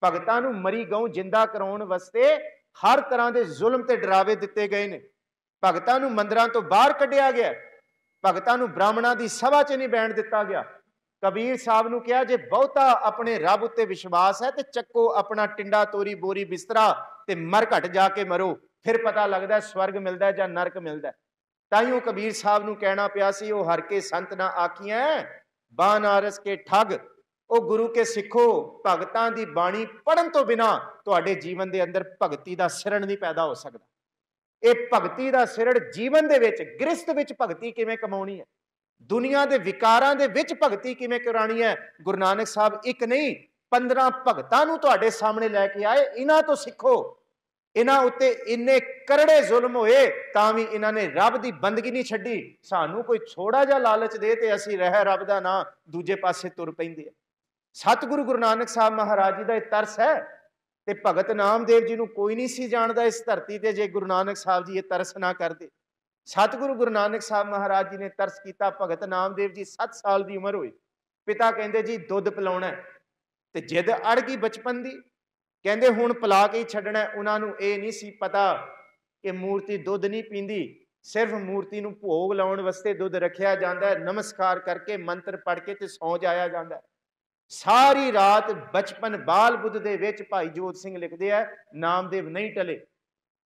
ਭਗਤਾਂ ਨੂੰ ਮਰੀ ਗਊ ਜਿੰਦਾ ਕਰਾਉਣ ਵਾਸਤੇ ਹਰ ਤਰ੍ਹਾਂ ਦੇ ਜ਼ੁਲਮ ਤੇ ਡਰਾਵੇ ਦਿੱਤੇ ਗਏ ਨੇ, ਭਗਤਾਂ ਨੂੰ ਮੰਦਰਾਂ ਤੋਂ ਬਾਹਰ ਕੱਢਿਆ ਗਿਆ, ਭਗਤਾਂ ਨੂੰ ਬ੍ਰਾਹਮਣਾਂ ਦੀ ਸਭਾ 'ਚ ਨਹੀਂ ਬੈਠਣ ਦਿੱਤਾ ਗਿਆ। ਕਬੀਰ ਸਾਹਿਬ ਨੂੰ ਕਿਹਾ, ਜੇ ਬਹੁਤਾ ਆਪਣੇ ਰੱਬ ਉੱਤੇ ਵਿਸ਼ਵਾਸ ਹੈ ਤੇ ਚੱਕੋ ਆਪਣਾ ਟਿੰਡਾ ਤੋਰੀ ਬੋਰੀ ਬਿਸਤਰਾ ਤੇ ਮਰ ਘਟ ਜਾ ਕੇ ਮਰੋ, ਫਿਰ ਪਤਾ ਲੱਗਦਾ ਸਵਰਗ ਮਿਲਦਾ ਜਾਂ ਨਰਕ ਮਿਲਦਾ। ਤਾਈਓ ਕਬੀਰ ਸਾਹਿਬ ਨੂੰ ਕਹਿਣਾ ਪਿਆ ਸੀ, ਉਹ ਹਰ ਕੇ ਸੰਤ ਨਾ ਆਖੀਆਂ ਬਾਨਾਰਸ ਕੇ ਠੱਗ। ਉਹ ਗੁਰੂ ਕੇ ਸਿੱਖੋ, ਭਗਤਾਂ ਦੀ ਬਾਣੀ ਪੜ੍ਹਨ ਤੋਂ ਬਿਨਾਂ ਤੁਹਾਡੇ ਜੀਵਨ ਦੇ ਅੰਦਰ ਭਗਤੀ ਦਾ ਸਿਰੜ ਨਹੀਂ ਪੈਦਾ ਹੋ ਸਕਦਾ। ਇਹ ਭਗਤੀ ਦਾ ਸਿਰੜ ਜੀਵਨ ਦੇ ਵਿੱਚ, ਗ੍ਰਸਤ ਵਿੱਚ ਭਗਤੀ ਕਿਵੇਂ ਕਮਾਉਣੀ ਹੈ, ਦੁਨੀਆ ਦੇ ਵਿਕਾਰਾਂ ਦੇ ਵਿੱਚ ਭਗਤੀ ਕਿਵੇਂ ਕਰਾਣੀ ਹੈ। ਗੁਰੂ ਨਾਨਕ ਸਾਹਿਬ ਇੱਕ ਨਹੀਂ 15 ਭਗਤਾਂ ਨੂੰ ਤੁਹਾਡੇ ਸਾਹਮਣੇ ਲੈ ਕੇ ਆਏ, ਇਹਨਾਂ ਤੋਂ ਸਿੱਖੋ। ਇਹਨਾਂ ਉੱਤੇ ਇੰਨੇ ਕਰੜੇ ਜ਼ੁਲਮ ਹੋਏ ਤਾਂ ਵੀ ਇਹਨਾਂ ਨੇ ਰੱਬ ਦੀ ਬੰਦਗੀ ਨਹੀਂ ਛੱਡੀ। ਸਾਨੂੰ ਕੋਈ ਥੋੜਾ ਜਿਹਾ ਲਾਲਚ ਦੇ ਤੇ ਅਸੀਂ ਰਹਿ ਰੱਬ ਦਾ ਨਾਂ ਦੂਜੇ ਪਾਸੇ ਤੁਰ ਪੈਂਦੇ ਆ। ਸਤਿਗੁਰੂ ਗੁਰੂ ਨਾਨਕ ਸਾਹਿਬ ਮਹਾਰਾਜ ਜੀ ਦਾ ਇਹ ਤਰਸ ਹੈ ਤੇ ਭਗਤ ਨਾਮਦੇਵ ਜੀ ਨੂੰ ਕੋਈ ਨਹੀਂ ਸੀ ਜਾਣਦਾ ਇਸ ਧਰਤੀ ਤੇ ਜੇ ਗੁਰੂ ਨਾਨਕ ਸਾਹਿਬ ਜੀ ਇਹ ਤਰਸ ਨਾ ਕਰਦੇ। ਸਤਿਗੁਰੂ ਗੁਰੂ ਨਾਨਕ ਸਾਹਿਬ ਮਹਾਰਾਜ ਜੀ ਨੇ ਤਰਸ ਕੀਤਾ। ਭਗਤ ਨਾਮਦੇਵ ਜੀ 7 ਸਾਲ ਦੀ ਉਮਰ ਹੋਈ, ਪਿਤਾ ਕਹਿੰਦੇ ਜੀ ਦੁੱਧ ਪਿਲਾਉਣਾ ਤੇ ਜਿੱਦ ਅੜ ਗਈ ਬਚਪਨ ਦੀ, ਕਹਿੰਦੇ ਹੁਣ ਪਿਲਾ ਕੇ ਹੀ ਛੱਡਣਾ। ਉਹਨਾਂ ਨੂੰ ਇਹ ਨਹੀਂ ਸੀ ਪਤਾ ਕਿ ਮੂਰਤੀ ਦੁੱਧ ਨਹੀਂ ਪੀਂਦੀ, ਸਿਰਫ ਮੂਰਤੀ ਨੂੰ ਭੋਗ ਲਾਉਣ ਵਾਸਤੇ ਦੁੱਧ ਰੱਖਿਆ ਜਾਂਦਾ, ਨਮਸਕਾਰ ਕਰਕੇ ਮੰਤਰ ਪੜ੍ਹ ਕੇ ਤੇ ਸੌਂ ਜਾਇਆ ਜਾਂਦਾ। ਸਾਰੀ ਰਾਤ ਬਚਪਨ ਬਾਲ ਬੁੱਧ ਦੇ ਵਿੱਚ ਭਾਈ ਜੋਤ ਸਿੰਘ ਲਿਖਦੇ ਆ, ਨਾਮਦੇਵ ਨਹੀਂ ਟਲੇ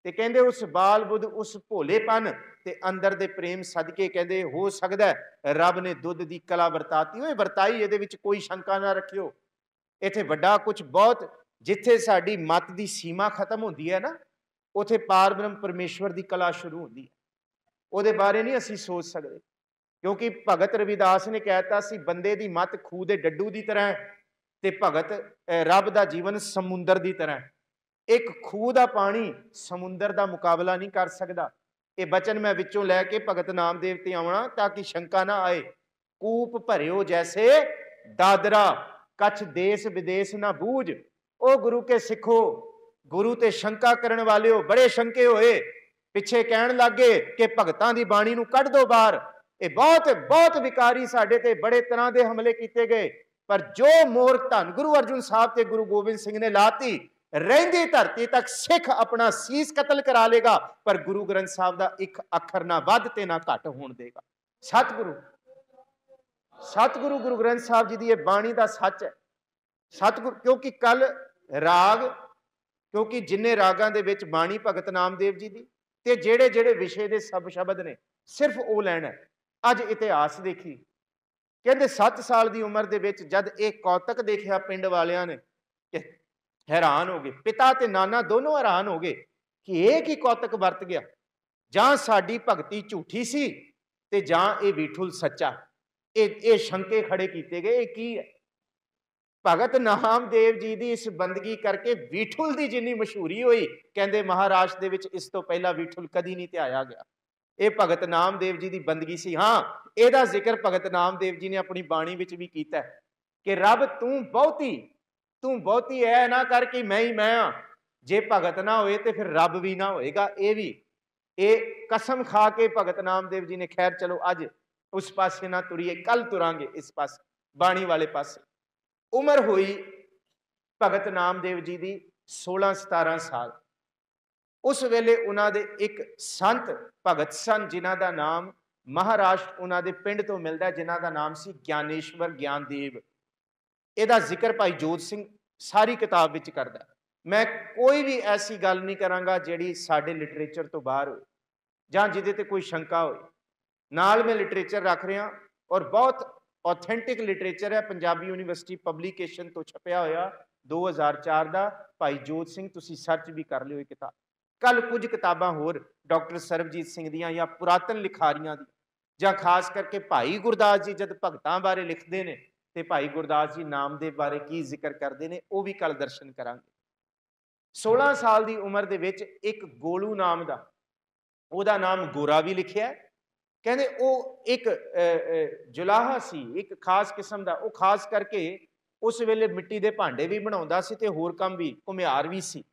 ਤੇ ਕਹਿੰਦੇ ਉਸ ਬਾਲ ਬੁੱਧ, ਉਸ ਭੋਲੇਪਨ ਤੇ ਅੰਦਰ ਦੇ ਪ੍ਰੇਮ ਸਦਕੇ ਕਹਿੰਦੇ ਹੋ ਸਕਦਾ ਰੱਬ ਨੇ ਦੁੱਧ ਦੀ ਕਲਾ ਵਰਤਾਤੀ ਹੋਏ, ਵਰਤਾਈ, ਇਹਦੇ ਵਿੱਚ ਕੋਈ ਸ਼ੰਕਾ ਨਾ ਰੱਖਿਓ। ਇੱਥੇ ਵੱਡਾ ਕੁਝ ਬਹੁਤ, ਜਿੱਥੇ ਸਾਡੀ ਮਤ ਦੀ ਸੀਮਾ ਖਤਮ ਹੁੰਦੀ ਹੈ ਨਾ, ਉੱਥੇ ਪਾਰ ਬ੍ਰਹਮ ਪਰਮੇਸ਼ਵਰ ਦੀ ਕਲਾ ਸ਼ੁਰੂ ਹੁੰਦੀ ਹੈ। ਉਹਦੇ ਬਾਰੇ ਨਹੀਂ ਅਸੀਂ ਸੋਚ ਸਕਦੇ, ਕਿਉਂਕਿ ਭਗਤ ਰਵਿਦਾਸ ਨੇ ਕਹਿਤਾ ਸੀ ਬੰਦੇ ਦੀ ਮਤ ਖੂਹ ਦੇ ਡੱਡੂ ਦੀ ਤਰ੍ਹਾਂ ਹੈ ਤੇ ਭਗਤ ਰੱਬ ਦਾ ਜੀਵਨ ਸਮੁੰਦਰ ਦੀ ਤਰ੍ਹਾਂ ਹੈ। ਇੱਕ ਖੂਹ ਦਾ ਪਾਣੀ ਸਮੁੰਦਰ ਦਾ ਮੁਕਾਬਲਾ ਨਹੀਂ ਕਰ ਸਕਦਾ। ਇਹ ਬਚਨ ਮੈਂ ਵਿੱਚੋਂ ਲੈ ਕੇ ਭਗਤ ਨਾਮਦੇਵ ਤੇ ਆਉਣਾ ਤਾਂ ਕਿ ਸ਼ੰਕਾ ਨਾ ਆਏ। ਕੂਪ ਭਰਿਓ ਜੈਸੇ ਦਾਦਰਾ, ਕਛ ਦੇਸ ਵਿਦੇਸ਼ ਨਾ ਬੂਝ। ਉਹ ਗੁਰੂ ਕੇ ਸਿੱਖੋ, ਗੁਰੂ ਤੇ ਸ਼ੰਕਾ ਕਰਨ ਵਾਲਿਓ ਬੜੇ ਸ਼ੰਕੇ ਹੋਏ, ਪਿੱਛੇ ਕਹਿਣ ਲੱਗੇ ਕਿ ਭਗਤਾਂ ਦੀ ਬਾਣੀ ਨੂੰ ਕੱਢ ਦੋ ਬਾਹਰ। ਇਹ ਬਹੁਤ ਵਿਕਾਰੀ ਸਾਡੇ ਤੇ ਬੜੇ ਤਰ੍ਹਾਂ ਦੇ ਹਮਲੇ ਕੀਤੇ ਗਏ, ਪਰ ਜੋ ਮੋਹਰ ਧੰਨ ਗੁਰੂ ਅਰਜੁਨ ਸਾਹਿਬ ਤੇ ਗੁਰੂ ਗੋਬਿੰਦ ਸਿੰਘ ਨੇ ਲਾਤੀ, ਰਹਿੰਦੀ ਧਰਤੀ ਤੱਕ ਸਿੱਖ ਆਪਣਾ ਸੀਸ ਕਤਲ ਕਰਾ ਲੇਗਾ, ਪਰ ਗੁਰੂ ਗ੍ਰੰਥ ਸਾਹਿਬ ਦਾ ਇੱਕ ਅੱਖਰ ਨਾ ਵੱਧ ਤੇ ਨਾ ਘੱਟ ਹੋਣ ਦੇਗਾ। ਸਤਿਗੁਰੂ ਗੁਰੂ ਗ੍ਰੰਥ ਸਾਹਿਬ ਜੀ ਦੀ ਇਹ ਬਾਣੀ ਦਾ ਸੱਚ ਹੈ। ਸਤਿਗੁਰੂ, ਕਿਉਂਕਿ ਕੱਲ ਰਾਗ, ਕਿਉਂਕਿ ਜਿੰਨੇ ਰਾਗਾਂ ਦੇ ਵਿੱਚ ਬਾਣੀ ਭਗਤ ਨਾਮਦੇਵ ਜੀ ਦੀ ਤੇ ਜਿਹੜੇ ਵਿਸ਼ੇ ਦੇ ਸਭ ਸ਼ਬਦ ਨੇ ਸਿਰਫ ਉਹ ਲੈਣਾ। ਅੱਜ ਇਤਿਹਾਸ ਦੇਖੀ, ਕਹਿੰਦੇ 7 ਸਾਲ ਦੀ ਉਮਰ ਦੇ ਵਿੱਚ ਜਦ ਇਹ ਕੌਤਕ ਦੇਖਿਆ ਪਿੰਡ ਵਾਲਿਆਂ ਨੇ ਕਿ ਹੈਰਾਨ ਹੋ ਗਏ, ਪਿਤਾ ਤੇ ਨਾਨਾ ਦੋਨੋਂ ਹੈਰਾਨ ਹੋ ਗਏ ਕਿ ਇਹ ਕੀ ਕੌਤਕ ਵਰਤ ਗਿਆ, ਜਾਂ ਸਾਡੀ ਭਗਤੀ ਝੂਠੀ ਸੀ ਤੇ ਜਾਂ ਇਹ ਵਿਠੁਲ ਸੱਚਾ। ਇਹ ਸ਼ੰਕੇ ਖੜੇ ਕੀਤੇ ਗਏ, ਇਹ ਕੀ ਹੈ। ਭਗਤ ਨਾਮਦੇਵ ਜੀ ਦੀ ਇਸ ਬੰਦਗੀ ਕਰਕੇ ਵਿਠੁਲ ਦੀ ਜਿੰਨੀ ਮਸ਼ਹੂਰੀ ਹੋਈ, ਕਹਿੰਦੇ ਮਹਾਰਾਸ਼ਟਰ ਦੇ ਵਿੱਚ ਇਸ ਤੋਂ ਪਹਿਲਾਂ ਵਿਠੁਲ ਕਦੀ ਨਹੀਂ ਧਿਆਇਆ ਗਿਆ। ਇਹ ਭਗਤ ਨਾਮਦੇਵ ਜੀ ਦੀ ਬੰਦਗੀ ਸੀ। ਹਾਂ, ਇਹਦਾ ਜ਼ਿਕਰ ਭਗਤ ਨਾਮਦੇਵ ਜੀ ਨੇ ਆਪਣੀ ਬਾਣੀ ਵਿੱਚ ਵੀ ਕੀਤਾ ਕਿ ਰੱਬ ਤੂੰ ਬਹੁਤੀ ਐ ਨਾ ਕਰ ਕਿ ਮੈਂ ਹੀ ਮੈਂ ਆ। ਜੇ ਭਗਤ ਨਾ ਹੋਏ ਤੇ ਫਿਰ ਰੱਬ ਵੀ ਨਾ ਹੋਏਗਾ। ਇਹ ਕਸਮ ਖਾ ਕੇ ਭਗਤ ਨਾਮਦੇਵ ਜੀ ਨੇ, ਖੈਰ ਚਲੋ ਅੱਜ ਉਸ ਪਾਸੇ ਨਾ ਤੁਰੀਏ, ਕੱਲ ਤੁਰਾਂਗੇ ਇਸ ਪਾਸੇ, ਬਾਣੀ ਵਾਲੇ ਪਾਸੇ। ਉਮਰ ਹੋਈ ਭਗਤ ਨਾਮਦੇਵ ਜੀ ਦੀ 16-17 ਸਾਲ। ਉਸ ਵੇਲੇ ਉਹਨਾਂ ਦੇ ਇੱਕ ਸੰਤ ਭਗਤ ਸਨ, ਜਿਨ੍ਹਾਂ ਦਾ ਨਾਮ ਮਹਾਰਾਸ਼ਟਰ ਉਹਨਾਂ ਦੇ ਪਿੰਡ ਤੋਂ ਮਿਲਦਾ, ਜਿਨ੍ਹਾਂ ਦਾ ਨਾਮ ਸੀ ਗਿਆਨੇਸ਼ਵਰ ਗਿਆਨਦੇਵ। ਇਹਦਾ ਜ਼ਿਕਰ ਭਾਈ ਜੋਤ ਸਿੰਘ ਸਾਰੀ ਕਿਤਾਬ ਵਿੱਚ ਕਰਦਾ। मैं कोई भी ऐसी गल नहीं करांगा जिहड़ी साडे लिटरेचर तो बाहर हो जां जिहदे ते कोई शंका हो। नाल मैं लिटरेचर रख रहा और बहुत ऑथेंटिक लिटरेचर है, पंजाबी यूनिवर्सिटी पब्लिकेशन तो छपिया होया 2004 का। भाई जोत सिंह तुसीं सर्च भी कर लियो किताब। कल कुछ किताबां होर डॉक्टर सरबजीत सिंह दियां या पुरातन लिखारियां दी, ਜਾਂ खास करके भाई गुरदास जी जब भगतां बारे लिखते हैं तो भाई गुरदास जी नामदेव बारे की जिक्र करते हैं, वह भी कल दर्शन करांगे। 16 साल की उम्र दे विच एक गोलू नाम का, ਉਹਦਾ नाम गोरा भी लिखिया। कहते वो एक जुलाहा सी, एक खास किस्म का, वो खास करके उस वेले मिट्टी के भांडे भी बनाउंदा सी ते होर काम भी, घुमियार भी सी।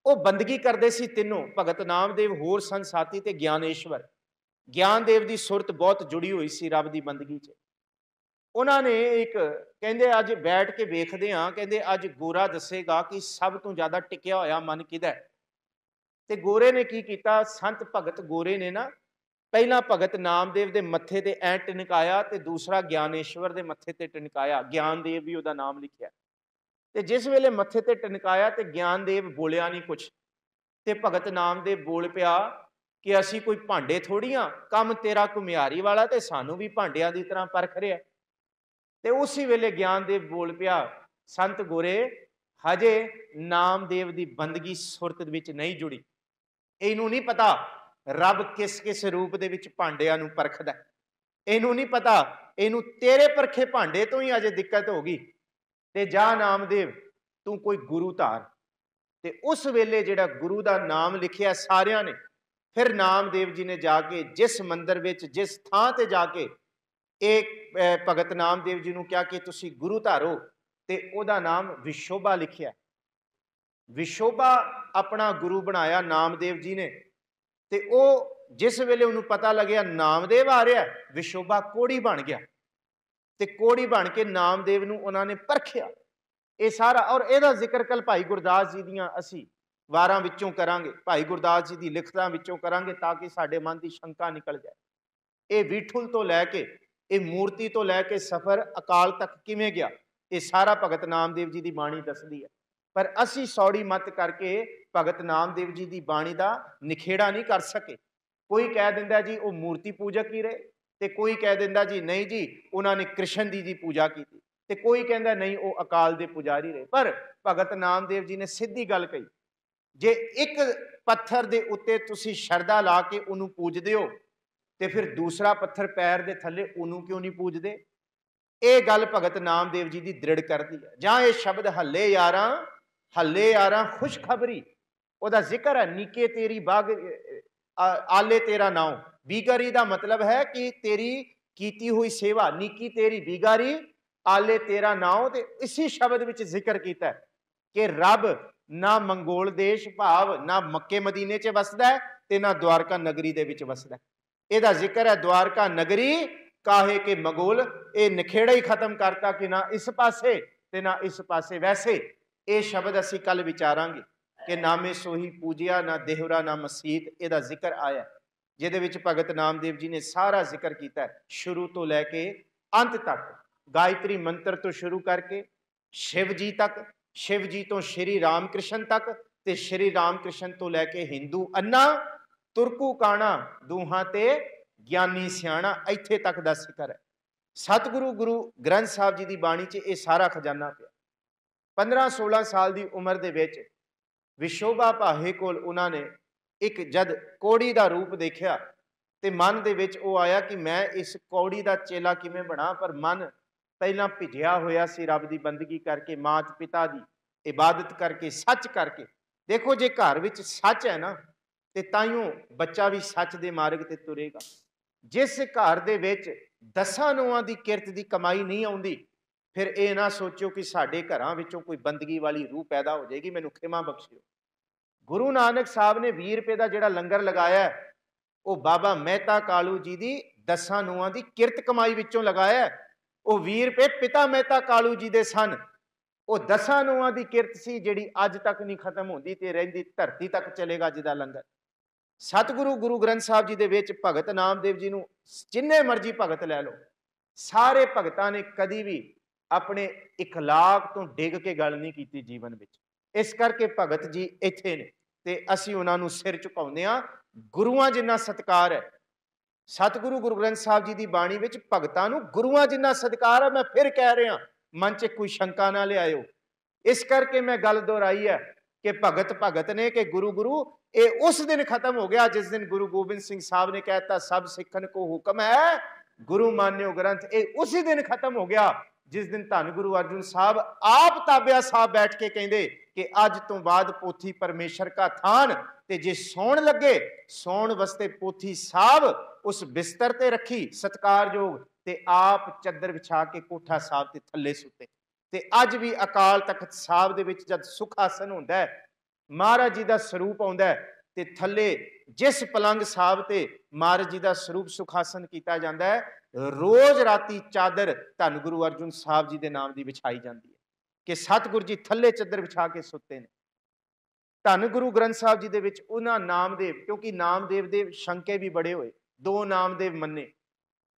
वो बंदगी करते सी तीनों, भगत नामदेव, होर सन साथी ते ज्ञानेश्वर। ज्ञानदेव की सुरत बहुत जुड़ी हुई सी रब की बंदगी च। उन्होंने एक कहते अज बैठ के वेखते हाँ, कहते अज गोरा दसेगा कि सब तो ज़्यादा टिकिया होया मन किहदा है। ते गोरे ने की किया, संत भगत गोरे ने ना पहला भगत नामदेव के मत्थे ते ऐ टनकाया ते दूसरा ज्ञानेश्वर के मत्थे ते टनकाया। ज्ञानदेव भी उसका नाम लिखिया। ते जिस वेले मत्थे ते टनकाया ते ज्ञानदेव बोलिया नहीं कुछ, ते भगत नामदेव बोल पिया कि असी कोई भांडे थोड़ी हाँ, काम तेरा घुमियारी वाला ते सानू भी भांडिया की तरह परख रहा। ते उसी वेले ज्ञानदेव बोल पिया, संत गोरे हजे नामदेव की बंदगी सुरत विच नहीं जुड़ी, इनू नहीं पता रब किस किस रूप दे विच भांडिया नूं परखदा। इनू नहीं पता, इनू तेरे परखे भांडे तो ही अजे दिक्कत होगी, ते जा नामदेव तू कोई गुरु धार। ते उस वेले जिहड़ा गुरु का नाम लिखिया सारियां ने, फिर नामदेव जी ने जाके जिस मंदिर विच जिस थां ते जाके एक भगत नामदेव जी नूं कहा कि तुसी गुरु धारो, ते उहदा नाम विशोभा लिखिया। विशोभा अपना गुरु बनाया नामदेव जी ने। ते ओ जिस वेले उन्होंने पता लग्या नामदेव आ रहा, विशोभा कोड़ी बन गया। ते कोड़ी बन के नामदेव नूं उन्होंने परखिया। ये सारा और यदा जिक्र कल भाई गुरदास जी दियां असी वारां विचों करांगे, भाई गुरदास जी की लिखतां विचों करांगे, ताकि साडे मन की शंका निकल जाए। ये विठुल तो लैके ये मूर्ति तो लैके सफर अकाल तक किवें गया, ये सारा भगत नामदेव जी की बाणी दसदी है। पर असी सौड़ी मत करके भगत नामदेव जी की बाणी का निखेड़ा नहीं कर सके। कोई कह दिंदा जी वो मूर्ति पूजक ही रहे, तो कोई कह दिंदा जी नहीं जी उन्होंने कृष्ण जी की पूजा की, तो कोई कहता नहीं वो अकाल के पुजारी रहे। पर भगत नामदेव जी ने सीधी गल कही, जे एक पत्थर के उत्ते तुसी शरदा ला के उन्होंने पूजते हो, तो फिर दूसरा पत्थर पैर के थले उन्होंने क्यों नहीं पूजते। ये गल भगत नामदेव जी की दृढ़ करती है। जां ये शब्द हले यारां खुशखबरी, वह जिक्र है, नीके तेरी बाग आले तेरा नाम। बीगारी का मतलब है कि तेरी कीती हुई सेवा, नीकी तेरी बीगारी आले तेरा नाम। तो इसी शब्द विच जिक्र किया है कि रब ना मंगोल देश भाव ना मक्के मदीने च वसदा है, ते ना द्वारका नगरी दे विच वसदा है। ਇਹਦਾ ਜ਼ਿਕਰ है द्वारका नगरी काहे के मंगोल। ये नखेड़ा ही खत्म करता कि ना इस पासे ते ना इस पासे। वैसे ये शब्द असी कल विचारांगे कि नामे सोही पूजिया ना देहरा ना मसीत, ਇਹਦਾ ਜ਼ਿਕਰ आया ਜਿਹਦੇ ਵਿੱਚ भगत नामदेव जी ने सारा जिक्र किया शुरू तो लैके अंत तक। गायत्री मंत्र तो शुरू करके शिव जी तक, शिव जी तो श्री राम कृष्ण तक, ते श्री राम कृष्ण तो लैके हिंदू अन्ना तुरकू काना दूहां ते ज्ञानी सियाणा, इत्थे तक का जिक्र है। सतगुरु गुरु ग्रंथ साहब जी की बाणी च ये सारा खजाना पिया। 15-16 साल की उम्र दे विच विशोभा भाहे कोल उन्होंने एक जद कौड़ी का रूप देखा, तो मन दे विच वो आया कि मैं इस कौड़ी का चेला किवें बना। पर मन पहला भिजिया होया सी रब की बंदगी करके, मात पिता की इबादत करके, सच करके। देखो जे घर विच सच है ना, तो ताइयों बच्चा भी सच के मार्ग ते तुरेगा। जिस घर दे विच दसां नूआं की किरत की कमाई नहीं आउंदी, फिर ये ना सोचो कि साडे घरां विचों कोई बंदगी वाली रूह पैदा हो जाएगी। मैनूं खिमा बख्शिओ। गुरु नानक साहब ने 20 रुपए का जिहड़ा लंगर लगाया, वो बाबा मेहता कालू जी की दसां नूआं की किरत कमाई विचों लगाया। वो 20 रुपए पिता मेहता कालू जी दे सन। वो दसां नूआं की किरत सी जिहड़ी अज तक नहीं खत्म होंदी ते रहिंदी, धरती तक चलेगा जिहदा लंगर। सतगुरु गुरु ग्रंथ साहब जी के भगत नामदेव जी नूं जिन्ने मर्जी भगत लै लो, सारे भगतां ने कदी भी अपने इखलाक तो डिग के गल नहीं की जीवन में। इस करके भगत जी इत्थे ने ते असीं उन्हां नूं सिर झुकाउने आ। गुरुआं जिन्ना सत्कार है। सतगुरु गुरु ग्रंथ साहब जी की बाणी विच भगतां नूं गुरुआं जिन्ना सत्कार है। मैं फिर कह रहा, मन च कोई शंका ना लियाओ। इस करके मैं गल दोहराई है कि भगत भगत ने कि गुरु गुरु, ये उस दिन खत्म हो गया जिस दिन गुरु गोबिंद सिंह साहब ने कहता सब सिखन को हुक्म है गुरु मान्यो ग्रंथ। ये उसी दिन खत्म हो गया जिस दिन धन गुरु अर्जुन साहब आप ताबिया साहब बैठ के कहते कि अज तो बाद पोथी परमेश्वर का थान, ते जे सौण लगे सौण वास्ते पोथी साहब उस बिस्तर ते रखी सत्कारयोग, ते आप चद्दर विछा के कोठा साहब ते थल्ले सुते। ते अज भी अकाल तख्त साहब दे विच जद सुख आसन होंदा है, महाराज जी का स्वरूप आउंदा है, ते थल्ले जिस पलंग साहब ते महाराज जी का स्वरूप सुखासन किया जाता है, रोज राती चादर धन गुरु अर्जुन साहब जी के नाम की विछाई जाती है कि सतगुरु जी थल्ले चादर विछा के सुते ने। धन गुरु ग्रंथ साहब जी के उन्हां नामदेव, क्योंकि नामदेव के शंके भी बड़े होए, दो नामदेव मन्ने,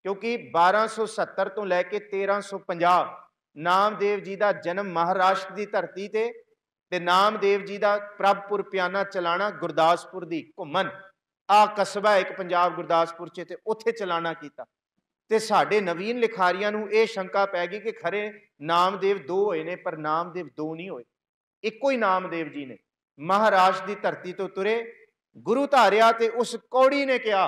क्योंकि 1270 तो लैके 1350 नामदेव जी का जन्म महाराष्ट्र की धरती ते, ते नामदेव जी का प्रभपुर पियाना चलाना गुरदासपुर की घुमन आ कस्बा एक पंजाब गुरदासपुर च, ते उत्थे चलाना किया। ते साडे नवीन लिखारियां नूं ये शंका पै गई कि खरे नामदेव दो होए ने, पर नामदेव दो नहीं होए, इक्को ही नामदेव जी ने महाराष्ट्र की धरती तो तुरे, गुरु धारिया, ते उस कौड़ी ने कहा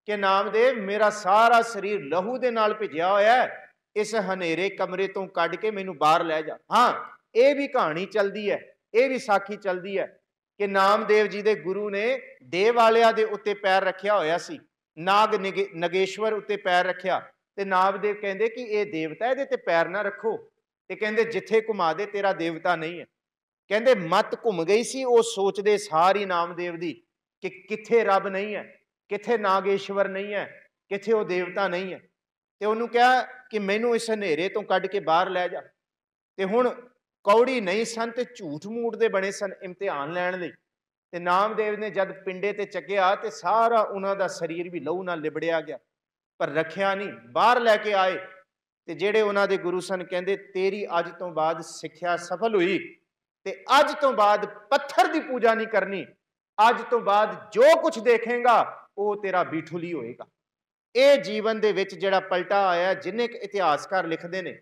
कि नामदेव मेरा सारा शरीर लहू दे नाल भिजिया होया है, इस हनेरे कमरे तो कढ़ के मैनू बाहर लै जा। हाँ, ये भी कहानी चलती है, ये भी साखी चलती है कि नामदेव जी के गुरु ने देवालिया दे उत्ते पैर रखिया होया सी, नाग नगेश्वर उत्ते पैर रखिया, ते नामदेव कहते कि ये देवता है, ते पैर ना रखो, ते कहते जिथे घुमा दे तेरा देवता नहीं है। कहते मत घुम गई सी वो सोचते सारी नामदेव दी कि किथे रब नहीं है, किथे नागेश्वर नहीं है, किथे वो देवता नहीं है। तो उन्होंने कहा कि मैनू इस हनेरे तो कढ़ के बाहर लै जा। तो हुण कौड़ी नहीं सन ते झूठ मूठ दे बने सन इम्तिहान लैण लई, ते नामदेव ने जद पिंडे ते चकिया ते सारा उन्हां दा शरीर भी लहू नाल लिबड़िया गया, पर रखिया नहीं, बाहर लैके आए। ते जेड़े उन्हां दे गुरु सन कहंदे तेरी अज तो बाद सिक्ख्या सफल हुई, ते अज तो बाद पत्थर की पूजा नहीं करनी, अज तो बाद जो कुछ देखेगा वो तेरा बीठुल ही होएगा। ये जीवन दे विच जिहड़ा पलटा आया, जिन्ने इतिहासकार लिखते हैं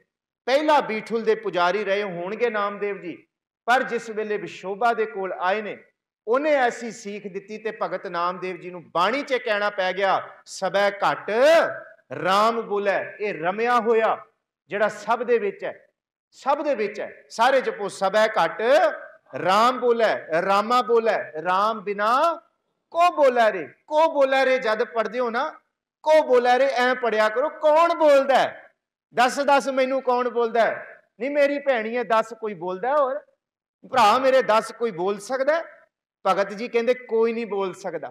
पहला बीठुल दे पुजारी रहे होणगे नामदेव जी, पर जिस वेले विशोभा दे कोल आए ने उन्हें ऐसी सीख दी ते भगत नामदेव जी नूं बाणी च कहना पै गया सबै घट राम बोलै। ये रमिया होया जिहड़ा सब दे विच है, सब दे विच है, सारे जपो सबै घट राम बोलै, रामा बोलै, राम बिना को बोलै रे। को बोलै रे जद पढ़दे हो ना, को बोलै रे ऐ पढ़िया करो, कौन बोलदा है दस दस मैनू कौन बोलदा है, नहीं मेरी भैणी है दस कोई बोलदा है, और भरा मेरे दस कोई बोल सकदा है। भगत जी कहते कोई नहीं बोल सकता,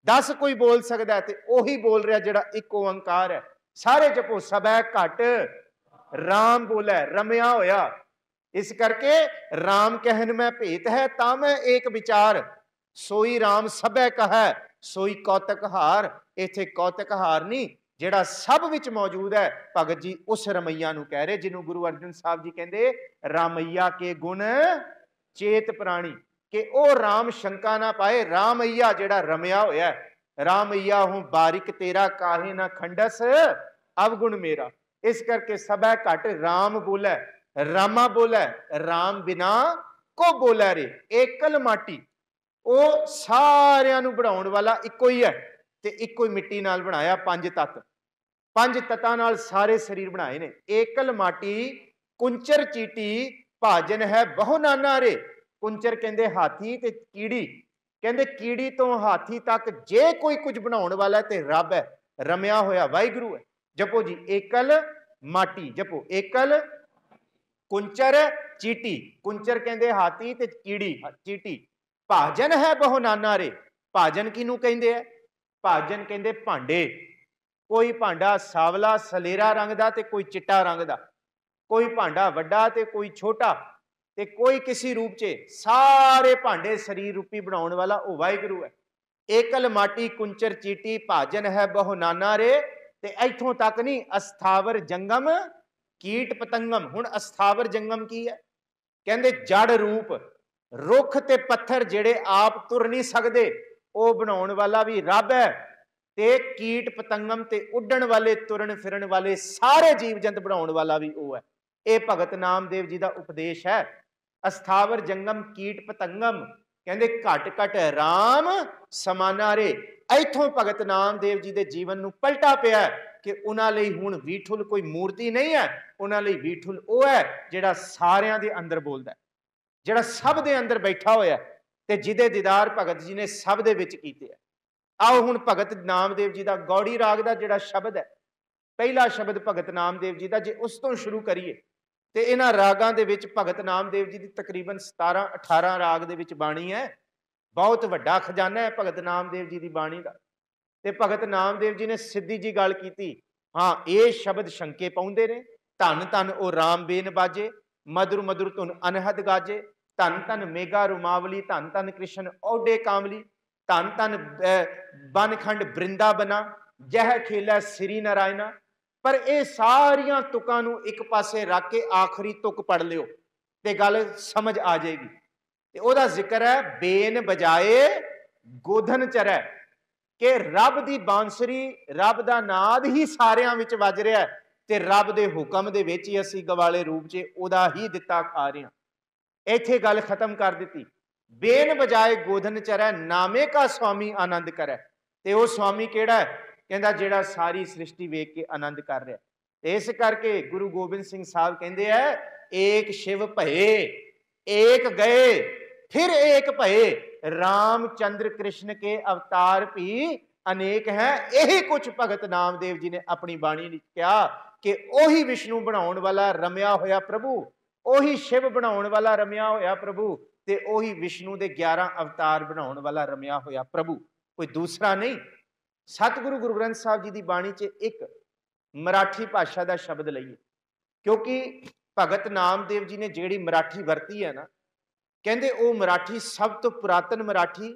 दस कोई बोल सकता है, तो उही बोल रहा जिहड़ा एक ओंकार है। सारे जपो सबै घट राम बोलै, रमिया होया। इस करके राम कहन में भेत है ता मैं एक विचार, सोई राम सबै कहा सोई कौतक हार। इत्थे कौतक हार नहीं, जिहड़ा सब विच मौजूद है। भगत जी उस रमैया नूं कह रहे जिन्हों गुरु अर्जन साहब जी कहते रामैया के गुण चेत प्राणी, कि ओ राम शंका ना पाए, रामैया जिहड़ा रमिया होया, रामैया हूं बारिक तेरा काहे ना खंडस अवगुण मेरा। इस करके सबै घट राम बोलै, रामा बोलै, राम बिना को बोलै रे। एकल माटी, वो सारिਆਂ ਨੂੰ ਬਣਾਉਣ वाला इको ही है, ਤੇ इको ही मिट्टी नाल बनाया पंज तत्त, पंज तत्तां नाल सारे शरीर बनाए ने। एकल माटी कुंचर चीटी भाजन है बहु नाना रे। कुंचर कहते हाथी, ते कीड़ी कहते कीड़ी तो हाथी तक जे कोई कुछ बनाने वाला है तो रब है, रमिया होया वाहिगुरु है। जपो जी एकल माटी, जपो एकल कुंचर चीटी। कुंचर कहते हाथी ते कीड़ी चीटी। भाजन है बहु नाना रे। भाजन किनू कहते हैं? भाजन कहते भांडे। कोई भांडा सावला सलेरा रंग का ते कोई चिट्टा रंग का, कोई भांडा वड्डा ते कोई छोटा, ते कोई किसी रूप च। सारे भांडे शरीर रूपी बनाने वाला वो वाहिगुरु है। एकल माटी कुंचर चीटी भाजन है बहु नाना रे। ते इथों तक नहीं, अस्थावर जंगम कीट पतंगम। हुण अस्थावर जंगम की है? कहते जड़ रूप रुख ते पत्थर जिहड़े आप तुर नहीं सकते वो बनाने वाला भी रब है, ते कीट पतंगम ते उड्डण वाले तुरन फिरन वाले सारे जीव जंत बनाने वाला भी वो है। ये भगत नामदेव जी का उपदेश है। अस्थावर जंगम कीट पतंगम कहते घट घट राम समाना रे। इथों भगत नामदेव जी के जीवन में पलटा पिया कि उन्होंने हुण वीठुल कोई मूर्ति नहीं है, उन्होंने वीठुल वो है जिहड़ा सारियां दे अंदर बोलदा है, जिहड़ा सब दे अंदर बैठा होया ते जिहदे दीदार भगत जी ने सब दे विच कीते है। आओ हुण भगत नामदेव जी का गौड़ी राग का जिहड़ा शब्द है, पहला शब्द भगत नामदेव जी का, जे उस तो शुरू करिए तो इन्हां रागां दे विच भगत नामदेव जी की तकरीबन 17-18 राग दे विच बाणी है। बहुत वड्डा खजाना है भगत नामदेव जी की बाणी का। ते भगत नामदेव जी ने सीधी जी गल की, हाँ ये शब्द शंके पाउंदे ने, धन धन ओ राम बेन बाजे, मधुर मधुर धुन अनहद गाजे, धन धन मेगा रुमावली, धन धन कृष्ण औडे कामली, धन धन बनखंड बृंदाबना, जह खेला श्री नारायणा। पर ये सारिया तुकां नूं एक पासे रख के आखिरी तुक पढ़ लियो ते गल समझ आ जाएगी। ते ओहदा जिक्र है बेन बजाए गोधन चरै, कि रब की बांसुरी, रब का नाद ही सारियां विच वज रहा है, ते रब के हुक्म दे विच ही असीं गवाले रूप च ओहदा ही दिता खा रहे हैं। इत्थे गल खत्म कर दी। बेन बजाए गोधन चरै, नामे का स्वामी आनंद करे। ते वो स्वामी केड़ा है? कहंदा जिहड़ा सारी सृष्टि वेख के आनंद कर रहा है। इस करके गुरु गोबिंद सिंह साहब कहंदे है, एक शिव भये एक गए फिर एक भये, रामचंद्र कृष्ण के अवतार भी अनेक हैं। यही कुछ भगत नामदेव जी ने अपनी बाणी में कहा कि ओही विष्णु बनाने वाला रमया होया प्रभु, ओही शिव बनाने वाला रमया होया प्रभु, ते ओही विष्णु के 11 अवतार बनाने वाला रमया होया प्रभु, कोई दूसरा नहीं। सतगुरु गुरु ग्रंथ साहब जी की बाणी च एक मराठी भाषा का शब्द लईए, क्योंकि भगत नामदेव जी ने जिहड़ी मराठी वरती है ना, कहते वो मराठी सब तो पुरातन मराठी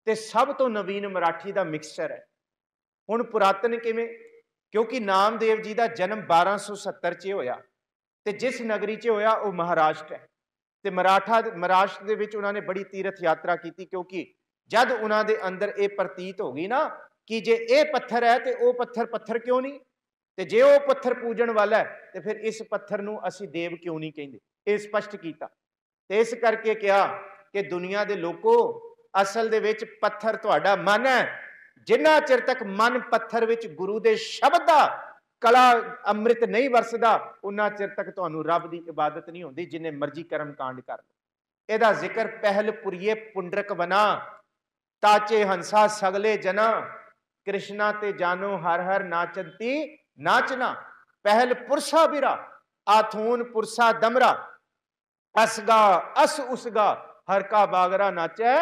ते सब तो नवीन मराठी का मिक्सचर है। हुण पुरातन किवें? क्योंकि नामदेव जी का जन्म 1270 च होया, ते जिस नगरी च होया वो महाराष्ट्र है। ते महाराष्ट्र दे विच उन्होंने बड़ी तीर्थ यात्रा की, क्योंकि जद उन्होंने अंदर ये प्रतीत हो गई ना कि जे ये पत्थर है तो वह पत्थर पत्थर क्यों नहीं, तो जे वो पत्थर पूजन वाला है तो फिर इस पत्थर नूं असीं देव क्यों नहीं कहिंदे, ये स्पष्ट किया। तो इस करके कहा कि दुनिया के लोगों, असल दे विच पत्थर तुहाडा मन है, जिन्ना चिर तक मन पत्थर विच गुरु दे शब्द दा कला अमृत नहीं वरसदा, उन्ना चिर तक तुहानूं रब दी इबादत नहीं होंदी, जिन्ने मर्जी कर्म कांड कर लो। इहदा जिक्र पहल पुरिए पुंडरक बना, ताचे हंसा सगले जना, कृष्णा ते जानो हर हर नाचती नाचना। पहल पुरसा बिरा आथून पुरसा दमरा, असगा अस उसगा हर का बागरा नाचे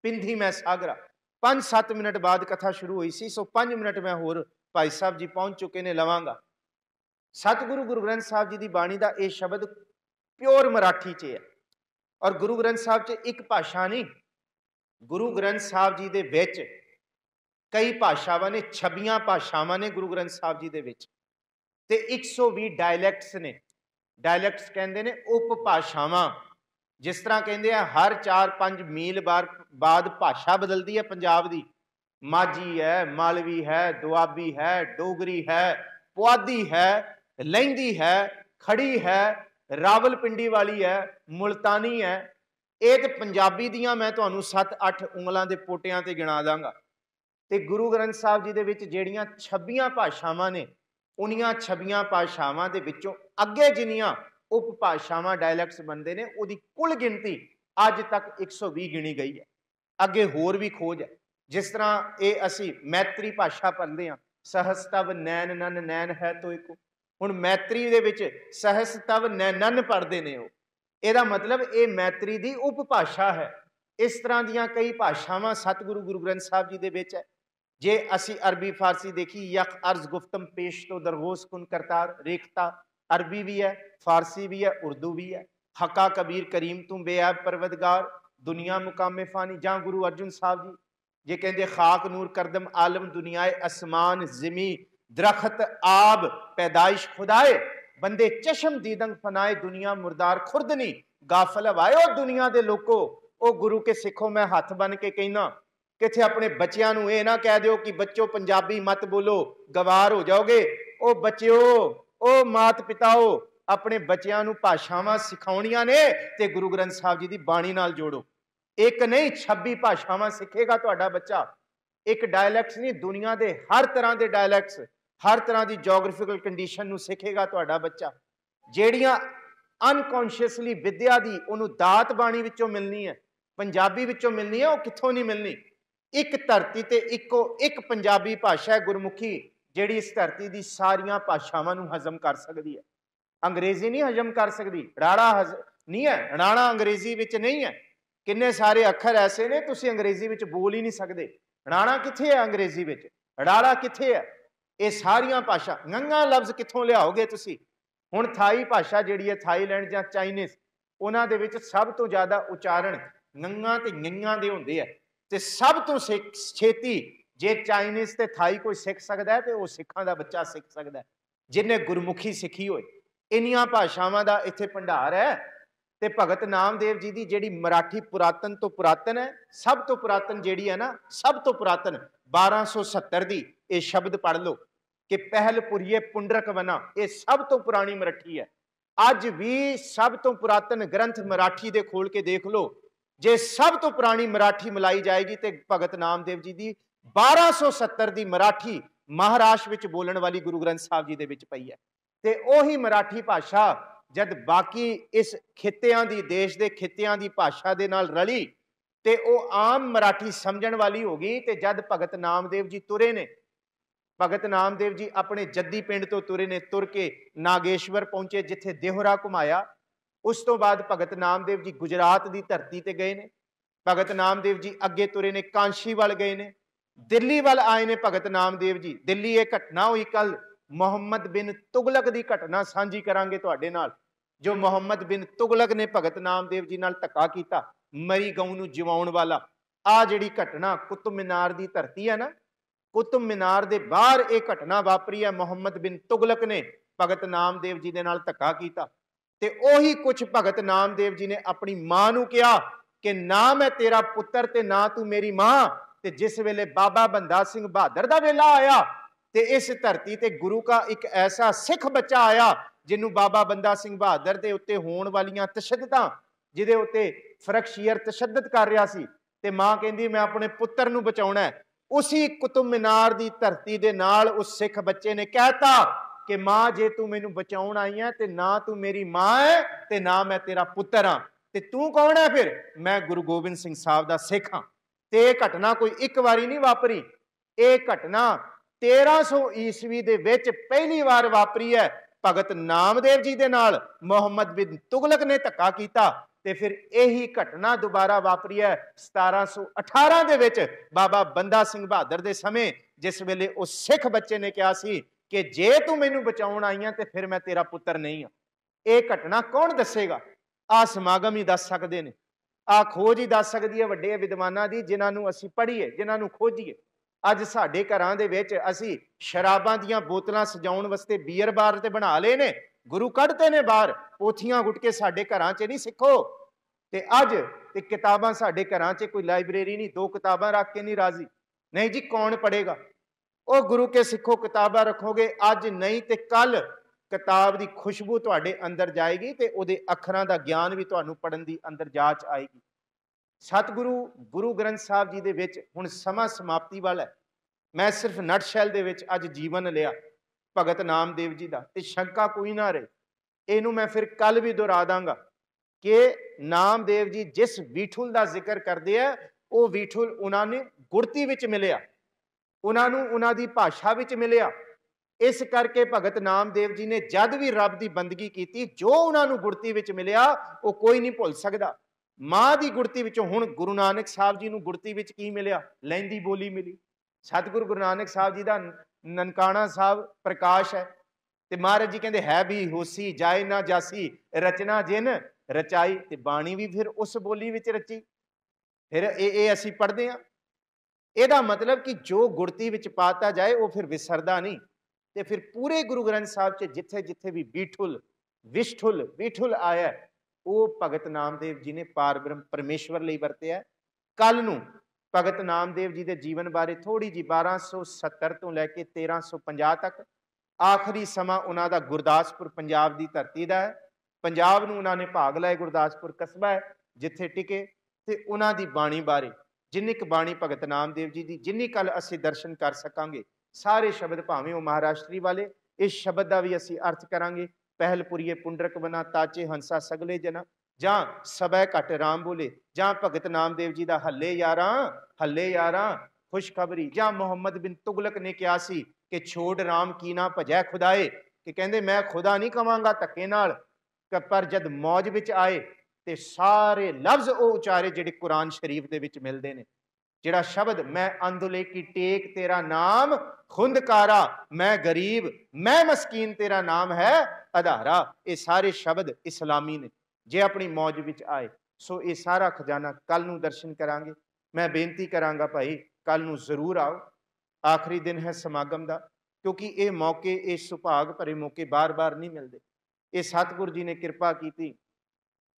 पिंधी मैं सागरा। 5-7 मिनट बाद कथा शुरू हुई सी, सो 5 मिनट मैं होर भाई साहब जी पहुंच चुके ने लवांगा। सतगुरु गुरु ग्रंथ साहब जी की बाणी का यह शब्द प्योर मराठी च है, और गुरु ग्रंथ साहब च एक भाषा नहीं, गुरु ग्रंथ साहब जी दे विच कई भाषावां ने, 26 भाषावां ने गुरु ग्रंथ साहब जी दे विच, ते 120 डायलैक्ट्स ने। डायलैक्ट्स कहंदे ने उपभाषावां, जिस तरह कहंदे हैं हर 4-5 मील बाद भाषा बदलती है पंजाब दी। माझी है, मालवी है, दुआबी है, डोगरी है, पुआधी है, लहिंदी है, खड़ी है, रावलपिंडी वाली है, मुल्तानी है। ये तो पंजाबी दियां मैं तुहानूं 7-8 उंगलों के पोटियां ते गिना दांगा। ते गुरु ग्रंथ साहब जी दे विच जिहड़ियां 26 भाषावां ने, उन्नियां 26 भाषावां दे विचों अगे जिन्नियां उपभाषावां डायलैक्ट्स बनते हैं, उहदी कुल गिनती अज तक 120 गिनी गई है। अगे होर भी खोज है, जिस तरह ये असी मैत्री भाषा पढ़ते हैं, सहसतव नैन नन नैन है तो एक, हुण मैत्री दे विच सहसतव नैनन पढ़ते हैं। ਇਹਦਾ मतलब ये मैत्री की उपभाषा है। इस तरह दियां कई भाषावां सतगुरु गुरु ग्रंथ साहब जी दे विच है। जे असी अरबी फारसी देखी, यक अर्ज गुफ्तम पेश तो दरगोश कुन करतार, रेखता अरबी भी है, फारसी भी है, उर्दू भी है। हका कबीर करीम तू बेऐब परवदगार, दुनिया मुकामे फानी। जां गुरु अर्जुन साहब जी जे कहते खाक नूर करदम आलम दुनियाए, असमान जिमी दरखत आब पैदाइश खुदाए, बंदे चशम दीदंग फनाए, दुनिया मुर्दार खुर्दनी गाफल हवाए दुनिया के लोगों, ओ गुरु के सिखो मैं हथ बन के कहना, किथे अपने बच्चों को यह ना कह दो कि बच्चों पंजाबी मत बोलो गवार हो जाओगे। ओ बच्चों, ओ मात पिताओ, अपने बच्चों को भाषावां सिखाउणियां ने ते गुरु ग्रंथ साहब जी की बाणी नाल जोड़ो। एक नहीं 26 भाषावां सिखेगा तुहाडा बच्चा। एक डायलैक्ट्स नहीं, दुनिया के हर तरह के डायलैक्ट्स, हर तरह की जोग्राफिकल कंडीशन नूं सिखेगा तुहाडा बच्चा। ਜਿਹੜੀਆਂ अनकॉन्शियसली विद्या की उन्होंने दात बाणी विचों मिलनी है, पंजाबी विचों मिलनी है, वो कित्थों नहीं मिलनी। एक धरती ते इको एक पंजाबी भाषा है गुरमुखी, जिहड़ी इस धरती की सारियां भाषावां नूं हजम कर सकती है। अंग्रेजी नहीं हजम कर सकती, राड़ा नहीं है, राणा अंग्रेजी विच नहीं है। किन्ने सारे अखर ऐसे ने तुसीं अंग्रेजी विच बोल ही नहीं सकते। राणा कित्थे है अंग्रेजी विच, राड़ा कित्थे है? ये सारियां भाषा, गंगा लफ्ज कित्थों लियाओगे तुसीं? हुण थाई भाषा जिहड़ी है, थाईलैंड जां चाइनीज़, उन्हां दे विच सब तो ज़्यादा उचारण गंगा ते गंगा दे हुंदे है। ते सब तो छेती जे चाइनीज़ ते थाई कोई सीख सकदा है, तो वो सिखां दा बच्चा सीख सकदा है, जिन्हें गुरमुखी सीखी होए। इन्नियां भाषावां दा इत्थे भंडार है। ते भगत नामदेव जी की जिहड़ी मराठी पुरातन तो पुरातन है, सब तो पुरातन जिहड़ी है ना, सब तो पुरातन 1270 दी, ये शब्द पढ़ लो कि पहल पुरिये पुंडरक वना, ये सब तो पुरानी मराठी है। अज भी सब तो पुरातन ग्रंथ मराठी दे खोल के देख लो, जे सब तो पुरानी मराठी मिलाई जाएगी तो भगत नामदेव जी की 1270 की मराठी महाराष्ट्र विच बोलण वाली गुरु ग्रंथ साहब जी दे विच पई है। ते ओही मराठी भाषा जद बाकी इस खित्तियां दी, देश के खित्तियां दी भाषा दे नाल रली ते ओ आम मराठी समझण वाली हो गई। ते जद भगत नामदेव जी तुरे ने, भगत नामदेव जी अपने जद्दी पिंड तो तुरे ने, तुर के नागेश्वर पहुंचे जिथे देहरा घुमाया। उस तो बाद भगत नामदेव जी गुजरात की धरती ते गए ने। भगत नामदेव जी अगे तुरे ने, कांशी वाल गए ने, दिल्ली वाल आए ने भगत नामदेव जी। दिल्ली ये घटना हुई कल, मुहम्मद बिन तुगलक की घटना साझी करांगे तुहाडे नाल। जो मुहम्मद बिन तुगलक ने भगत नामदेव जी नाल धक्का कीता, मरी गऊ नूं जिवाउण वाला। आ जिहड़ी घटना कुतुब मीनार की धरती है ना, कुतुब मीनार के बाहर एक घटना वापरी है। मुहम्मद बिन तुगलक ने भगत नामदेव जी के नाल धक्का कीता ते ओही कुछ भगत नामदेव जी ने अपनी मां नूं कहा कि ना मैं तेरा पुत्र ते ना तू मेरी मां। ते जिस वेले बाबा बंदा सिंह बहादुर का वेला आया ते इस धरती ते गुरु का एक ऐसा सिख बच्चा आया जिन्हों बाबा बंदा सिंह बहादुर के उत्ते होण वालियां तशद्दुदां, जिहदे उत्ते फरकशीयर तशद्दुद कर रहा सी, ते मां कहंदी मैं अपने पुत्र नूं बचाउणा है। उसी कुतुब मीनार की धरती के नाल उस सिख बच्चे ने कहता कि मां जे तू मैनू बचाउण आई है तो ना तू मेरी मां है ते ना मैं तेरा पुत्र हाँ, ते तू कौन है फिर? मैं गुरु गोबिंद सिंह साहब का सिख हाँ। ते ये घटना कोई एक बारी नहीं वापरी, ये घटना 1300 ईस्वी दे विच पहली बार वापरी है। भगत नामदेव जी दे नाल मुहम्मद बिन तुगलक ने धक्का कीता ते फिर यही घटना दोबारा वापरी है 1718 दे विच बाबा बंदा सिंह बहादुर दे समय, जिस वेले उस सिख बच्चे ने कहा सी कि जे तू मैनू बचाउण आई है तो फिर मैं तेरा पुत्र नहीं हाँ। ये घटना कौन दसेगा? आ समागम ही दस सकते हैं, आ खोज ही दस सकती है वड्डे विद्वानां दी, जिन्हां नूं असीं पढ़ीए, जिन्हां नूं खोजीए। अज साडे घरां दे विच असीं शराबां दीयां बोतलां सजाउण वास्ते बीयर बार ते बना लए ने, गुरु कढते ने बाहर, पोथियां गुटके साडे घरां च नहीं सिखो। ते अज ते किताबां साडे घरां च कोई लाइब्रेरी नहीं, 2 किताबां रख के नहीं राजी। नहीं जी, कौन पढ़ेगा? ओ गुरु के सिखो किताबां रखोगे, अज नहीं ते कल किताब की खुशबू तुहाडे अंदर जाएगी ते उहदे अखरां दा ज्ञान भी तुहानूं पढ़न दी अंदर जाच आएगी। सतगुरु गुरु ग्रंथ साहब जी दे विच हुण समां समाप्ति वाला है। मैं सिर्फ नटशैल दे विच अज जीवन लिया भगत नामदेव जी का, ते शंका कोई ना रहे। इनू मैं फिर कल भी दोहरा दांगा कि नामदेव जी जिस वीठुल का जिक्र करते हैं, वो वीठुल उन्होंने गुरती विच मिलिया, उन्होंने उन्होंने भाषा विच मिलिया। इस करके भगत नामदेव जी ने जद भी रब की बंदगी की, जो उन्होंने गुरती विच मिलिया वो कोई नहीं भुल सकता। मां की गुरती विचों हुण गुरु नानक साहब जी नूं गुरती विच की मिलिया? लैंदी बोली मिली। सतगुरु गुरु नानक साहब जी का ननकाना साहब प्रकाश है, ते महाराज जी कहते है भी होसी जाए ना जासी, रचना जिन रचाई, ते बाणी भी फिर उस बोली विच रची। फिर ये असीं पढ़ते हैं। ਇਹਦਾ मतलब कि जो गुरती विच पाता जाए वो फिर विसरदा नहीं। तो फिर पूरे गुरु ग्रंथ साहब च जिथे जिथे भी बीठुल विष्ठुल बीठुल आया, ਉਹ ਭਗਤ ਨਾਮਦੇਵ ਜੀ ਨੇ ਪਾਰਬ੍ਰਹਮ ਪਰਮੇਸ਼ਵਰ ਲਈ ਵਰਤਿਆ। ਕੱਲ ਨੂੰ ਭਗਤ ਨਾਮਦੇਵ ਜੀ ਦੇ ਜੀਵਨ ਬਾਰੇ ਥੋੜੀ ਜੀ 1270 ਤੋਂ ਲੈ ਕੇ 1350 ਤੱਕ ਆਖਰੀ ਸਮਾਂ ਉਹਨਾਂ ਦਾ ਗੁਰਦਾਸਪੁਰ ਪੰਜਾਬ ਦੀ ਧਰਤੀ ਦਾ ਹੈ। ਪੰਜਾਬ ਨੂੰ ਉਹਨਾਂ ਨੇ ਭਾਗ ਲਾਏ, ਗੁਰਦਾਸਪੁਰ ਕਸਬਾ ਹੈ ਜਿੱਥੇ ਟਿਕੇ, ਤੇ ਉਹਨਾਂ ਦੀ ਬਾਣੀ ਬਾਰੇ ਜਿੰਨੀ ਕੁ ਬਾਣੀ ਭਗਤ ਨਾਮਦੇਵ ਜੀ ਦੀ ਜਿੰਨੀ ਕੱਲ ਅਸੀਂ ਦਰਸ਼ਨ ਕਰ ਸਕਾਂਗੇ, ਸਾਰੇ ਸ਼ਬਦ ਭਾਵੇਂ ਉਹ ਮਹਾਰਾਸ਼ਟਰੀ ਵਾਲੇ, ਇਸ ਸ਼ਬਦ ਦਾ ਵੀ ਅਸੀਂ ਅਰਥ ਕਰਾਂਗੇ। ਪਹਿਲਪੁਰੀਏ ਪੁੰਡਰਕ ਬਨਾ ਤਾਚੇ ਹੰਸਾ ਸਗਲੇ ਜਨਾ, ਜਾਂ ਸਬੈ ਘਟ ਰਾਮ ਬੋਲੇ, ਜਾਂ ਭਗਤ ਨਾਮਦੇਵ ਜੀ ਦਾ ਹੱਲੇ ਯਾਰਾਂ ਖੁਸ਼ਖਬਰੀ, ਜਾਂ ਮੁਹੰਮਦ ਬਿਨ ਤੁਗਲਕ ਨੇ ਕਿਹਾ ਸੀ ਕਿ ਛੋੜ ਰਾਮ ਕੀ ਨਾ ਭਜੈ ਖੁਦਾਏ, ਕਿ ਕਹਿੰਦੇ ਮੈਂ ਖੁਦਾ ਨਹੀਂ ਕਵਾਂਗਾ ਧੱਕੇ ਨਾਲ, ਪਰ ਜਦ ਮੌਜ ਵਿੱਚ ਆਏ ਤੇ ਸਾਰੇ ਲਫ਼ਜ਼ ਉਹ ਉਚਾਰੇ ਜਿਹੜੇ ਕੁਰਾਨ ਸ਼ਰੀਫ ਦੇ ਵਿੱਚ ਮਿਲਦੇ ਨੇ। ਜਿਹੜਾ ਸ਼ਬਦ ਮੈਂ ਅੰਦੁਲੇ ਕੀ ਟੇਕ ਤੇਰਾ ਨਾਮ ਖੁੰਦਕਾਰਾ, ਮੈਂ ਗਰੀਬ ਮੈਂ ਮਸਕੀਨ ਤੇਰਾ ਨਾਮ ਹੈ ਆਧਾਰਾ, ਇਹ ਸਾਰੇ ਸ਼ਬਦ ਇਸਲਾਮੀ ਨੇ ਜੇ ਆਪਣੀ ਮੌਜ ਵਿੱਚ ਆਏ। ਸੋ ਇਹ ਸਾਰਾ ਖਜ਼ਾਨਾ ਕੱਲ ਨੂੰ ਦਰਸ਼ਨ ਕਰਾਂਗੇ। ਮੈਂ ਬੇਨਤੀ ਕਰਾਂਗਾ ਭਾਈ ਕੱਲ ਨੂੰ ਜ਼ਰੂਰ ਆਓ, ਆਖਰੀ ਦਿਨ ਹੈ ਸਮਾਗਮ ਦਾ, ਕਿਉਂਕਿ ਇਹ ਮੌਕੇ, ਇਹ ਸੁਭਾਗ ਭਰੇ ਮੌਕੇ ਬਾਰ-ਬਾਰ ਨਹੀਂ ਮਿਲਦੇ। ਇਹ ਸਤਿਗੁਰ ਜੀ ਨੇ ਕਿਰਪਾ ਕੀਤੀ,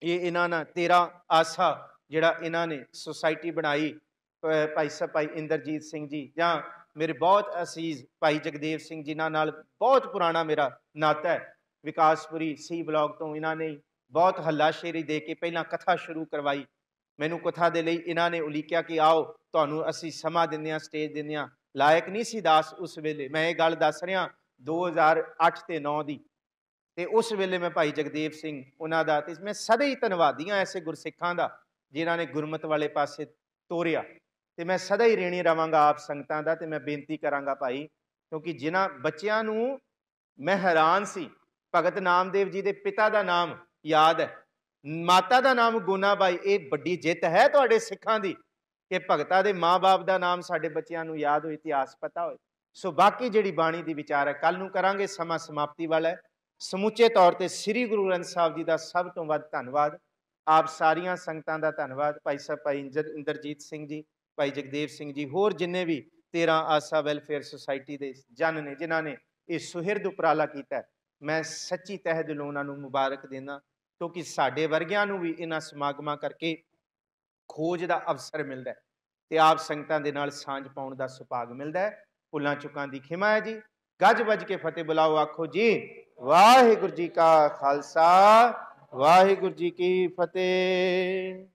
ਇਹ ਇਹਨਾਂ ਨਾਲ 13 ਆਸਾ ਜਿਹੜਾ ਇਹਨਾਂ ਨੇ ਸੁਸਾਇਟੀ ਬਣਾਈ, ਭਾਈ ਇੰਦਰਜੀਤ ਸਿੰਘ ਜੀ, ਜਾਂ ਮੇਰੇ ਬਹੁਤ ਅਸੀਜ਼ ਭਾਈ ਜਗਦੇਵ ਸਿੰਘ ਜਿਨ੍ਹਾਂ ਨਾਲ ਬਹੁਤ ਪੁਰਾਣਾ ਮੇਰਾ ਨਾਤਾ ਹੈ, ਵਿਕਾਸਪੁਰੀ ਸੀ ਬਲਾਕ ਤੋਂ ਇਹਨਾਂ ਨੇ ਬਹੁਤ ਹੱਲਾਸ਼ੇਰੀ ਦੇ ਕੇ ਪਹਿਲਾਂ ਕਥਾ ਸ਼ੁਰੂ ਕਰਵਾਈ। ਮੈਨੂੰ ਕਥਾ ਦੇ ਲਈ ਇਹਨਾਂ ਨੇ ਉਲੀਕਿਆ ਕਿ ਆਓ ਤੁਹਾਨੂੰ ਅਸੀਂ ਸਮਾਂ ਦਿੰਦੇ ਹਾਂ, ਸਟੇਜ ਦਿੰਦੇ ਹਾਂ। ਲਾਇਕ ਨਹੀਂ ਸੀ ਦਾਸ ਉਸ ਵੇਲੇ, ਮੈਂ ਇਹ ਗੱਲ ਦੱਸ ਰਿਹਾ 2008 ਤੇ 9 ਦੀ, ਤੇ ਉਸ ਵੇਲੇ ਮੈਂ ਭਾਈ ਜਗਦੇਵ ਸਿੰਘ ਉਹਨਾਂ ਦਾ, ਤੇ ਮੈਂ ਸਦਾ ਹੀ ਧੰਨਵਾਦੀ ਹਾਂ ਐਸੇ ਗੁਰਸਿੱਖਾਂ ਦਾ ਜਿਨ੍ਹਾਂ ਨੇ ਗੁਰਮਤ ਵਾਲੇ ਪਾਸੇ ਤੋਰਿਆ, ਤੇ ਮੈਂ ਸਦਾ ਹੀ ਰੇਣੀ ਰਵਾਂਗਾ ਆਪ ਸੰਗਤਾਂ ਦਾ। ਤੇ ਮੈਂ ਬੇਨਤੀ ਕਰਾਂਗਾ ਭਾਈ, ਕਿਉਂਕਿ ਜਿਨ੍ਹਾਂ ਬੱਚਿਆਂ ਨੂੰ ਮੈਂ ਹੈਰਾਨ ਸੀ, ਭਗਤ ਨਾਮਦੇਵ ਜੀ ਦੇ ਪਿਤਾ ਦਾ ਨਾਮ ਯਾਦ ਹੈ, ਮਾਤਾ ਦਾ ਨਾਮ ਗੋਨਾਬਾਈ, ਇਹ ਵੱਡੀ ਜਿੱਤ ਹੈ ਤੁਹਾਡੇ ਸਿੱਖਾਂ ਦੀ ਕਿ ਭਗਤਾਂ ਦੇ ਮਾਂ-ਬਾਪ ਦਾ ਨਾਮ ਸਾਡੇ ਬੱਚਿਆਂ ਨੂੰ ਯਾਦ ਹੋਏ, ਇਤਿਹਾਸ ਪਤਾ ਹੋਏ। ਸੋ ਬਾਕੀ ਜਿਹੜੀ ਬਾਣੀ ਦੀ ਵਿਚਾਰ ਹੈ ਕੱਲ ਨੂੰ ਕਰਾਂਗੇ, ਸਮਾਂ ਸਮਾਪਤੀ ਵਾਲਾ ਹੈ। ਸਮੁੱਚੇ ਤੌਰ ਤੇ ਸ੍ਰੀ ਗੁਰੂ ਗ੍ਰੰਥ ਸਾਹਿਬ ਜੀ ਦਾ ਸਭ ਤੋਂ ਵੱਧ ਧੰਨਵਾਦ, ਆਪ ਸਾਰੀਆਂ ਸੰਗਤਾਂ ਦਾ ਧੰਨਵਾਦ, ਭਾਈ ਸਾਹਿਬ ਭਾਈ ਇੰਦਰਜੀਤ ਸਿੰਘ ਜੀ, ਭਾਈ ਜਗਦੇਵ ਸਿੰਘ ਜੀ, ਹੋਰ ਜਿੰਨੇ ਵੀ 13 ਆਸਾ ਵੈਲਫੇਅਰ ਸੁਸਾਇਟੀ ਦੇ ਜਨ ਨੇ ਜਿਨ੍ਹਾਂ ਨੇ ਇਹ ਸੁਹਿਰਦ ਉਪਰਾਲਾ ਕੀਤਾ, ਮੈਂ ਸੱਚੀ ਤਹਿ ਦਿਲੋਂ ਉਹਨਾਂ ਨੂੰ ਮੁਬਾਰਕ ਦਿੰਦਾ, ਕਿਉਂਕਿ ਸਾਡੇ ਵਰਗਿਆਂ ਨੂੰ ਵੀ ਇਹਨਾਂ ਸਮਾਗਮਾਂ ਕਰਕੇ ਖੋਜ ਦਾ ਅਵਸਰ ਮਿਲਦਾ ਹੈ ਤੇ ਆਪ ਸੰਗਤਾਂ ਦੇ ਨਾਲ ਸਾਂਝ ਪਾਉਣ ਦਾ ਸੁਭਾਗ ਮਿਲਦਾ ਹੈ। ਭੁੱਲਾਂ ਚੁੱਕਾਂ ਦੀ ਖਿਮਾ ਹੈ ਜੀ। ਗੱਜ ਵੱਜ ਕੇ ਫਤਿਹ ਬੁਲਾਓ, ਆਖੋ ਜੀ ਵਾਹਿਗੁਰੂ ਜੀ ਕਾ ਖਾਲਸਾ, ਵਾਹਿਗੁਰੂ ਜੀ ਕੀ ਫਤਿਹ।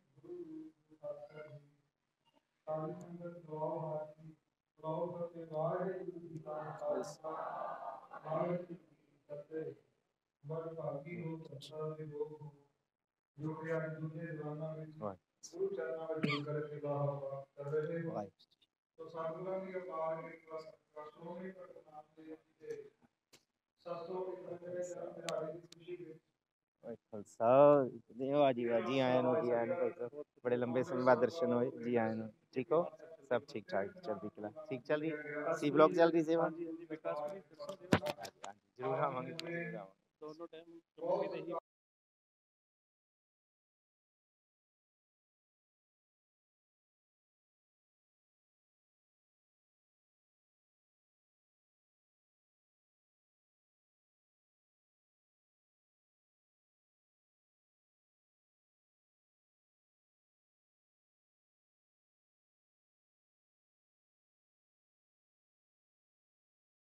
ਵਡਭਾਗੀ ਹੋ ਸੰਸਾਰ ਦੇ ਲੋਕ ਹੋ, ਜੋ ਕਿ ਅੱਜ ਦੂਜੇ ਜਵਾਨਾਂ ਵਿੱਚ ਗੁਰੂ ਚਰਨਾਂ ਵਿੱਚ ਜੁੜ ਕਰਕੇ ਲਾਹਾ ਕਰ ਰਹੇ ਹੋ। ਸੋ ਸਤਿਗੁਰਾਂ ਦੀ ਅਪਾਰ ਕਿਰਪਾ ਸਤਿਕਾਰ ਸ਼੍ਰੋਮਣੀ ਭਗਤ ਨਾਮਦੇਵ ਜੀ ਦੇ 795ਵੇਂ ਜਨਮ ਦਿਹਾੜੇ ਦੀ ਖੁਸ਼ੀ ਵਿੱਚ ਖਾਲਸਾ ਜੀ ਆਇਆਂ ਨੂੰ, ਜੀ ਆਇਆਂ ਨੂੰ ਭਾਈ ਸਾਹਿਬ, ਬੜੇ ਲੰਬੇ ਸਮੇਂ ਬਾਅਦ ਦਰਸ਼ਨ ਹੋਏ, ਜੀ ਆਇਆਂ ਨੂੰ। ਠੀਕ ਹੋ सब ठीक ठाक, चलती कला ठीक चल रही, सी ब्लॉक चल रही सेवा, जरूर आवांगे, दोनों टाइम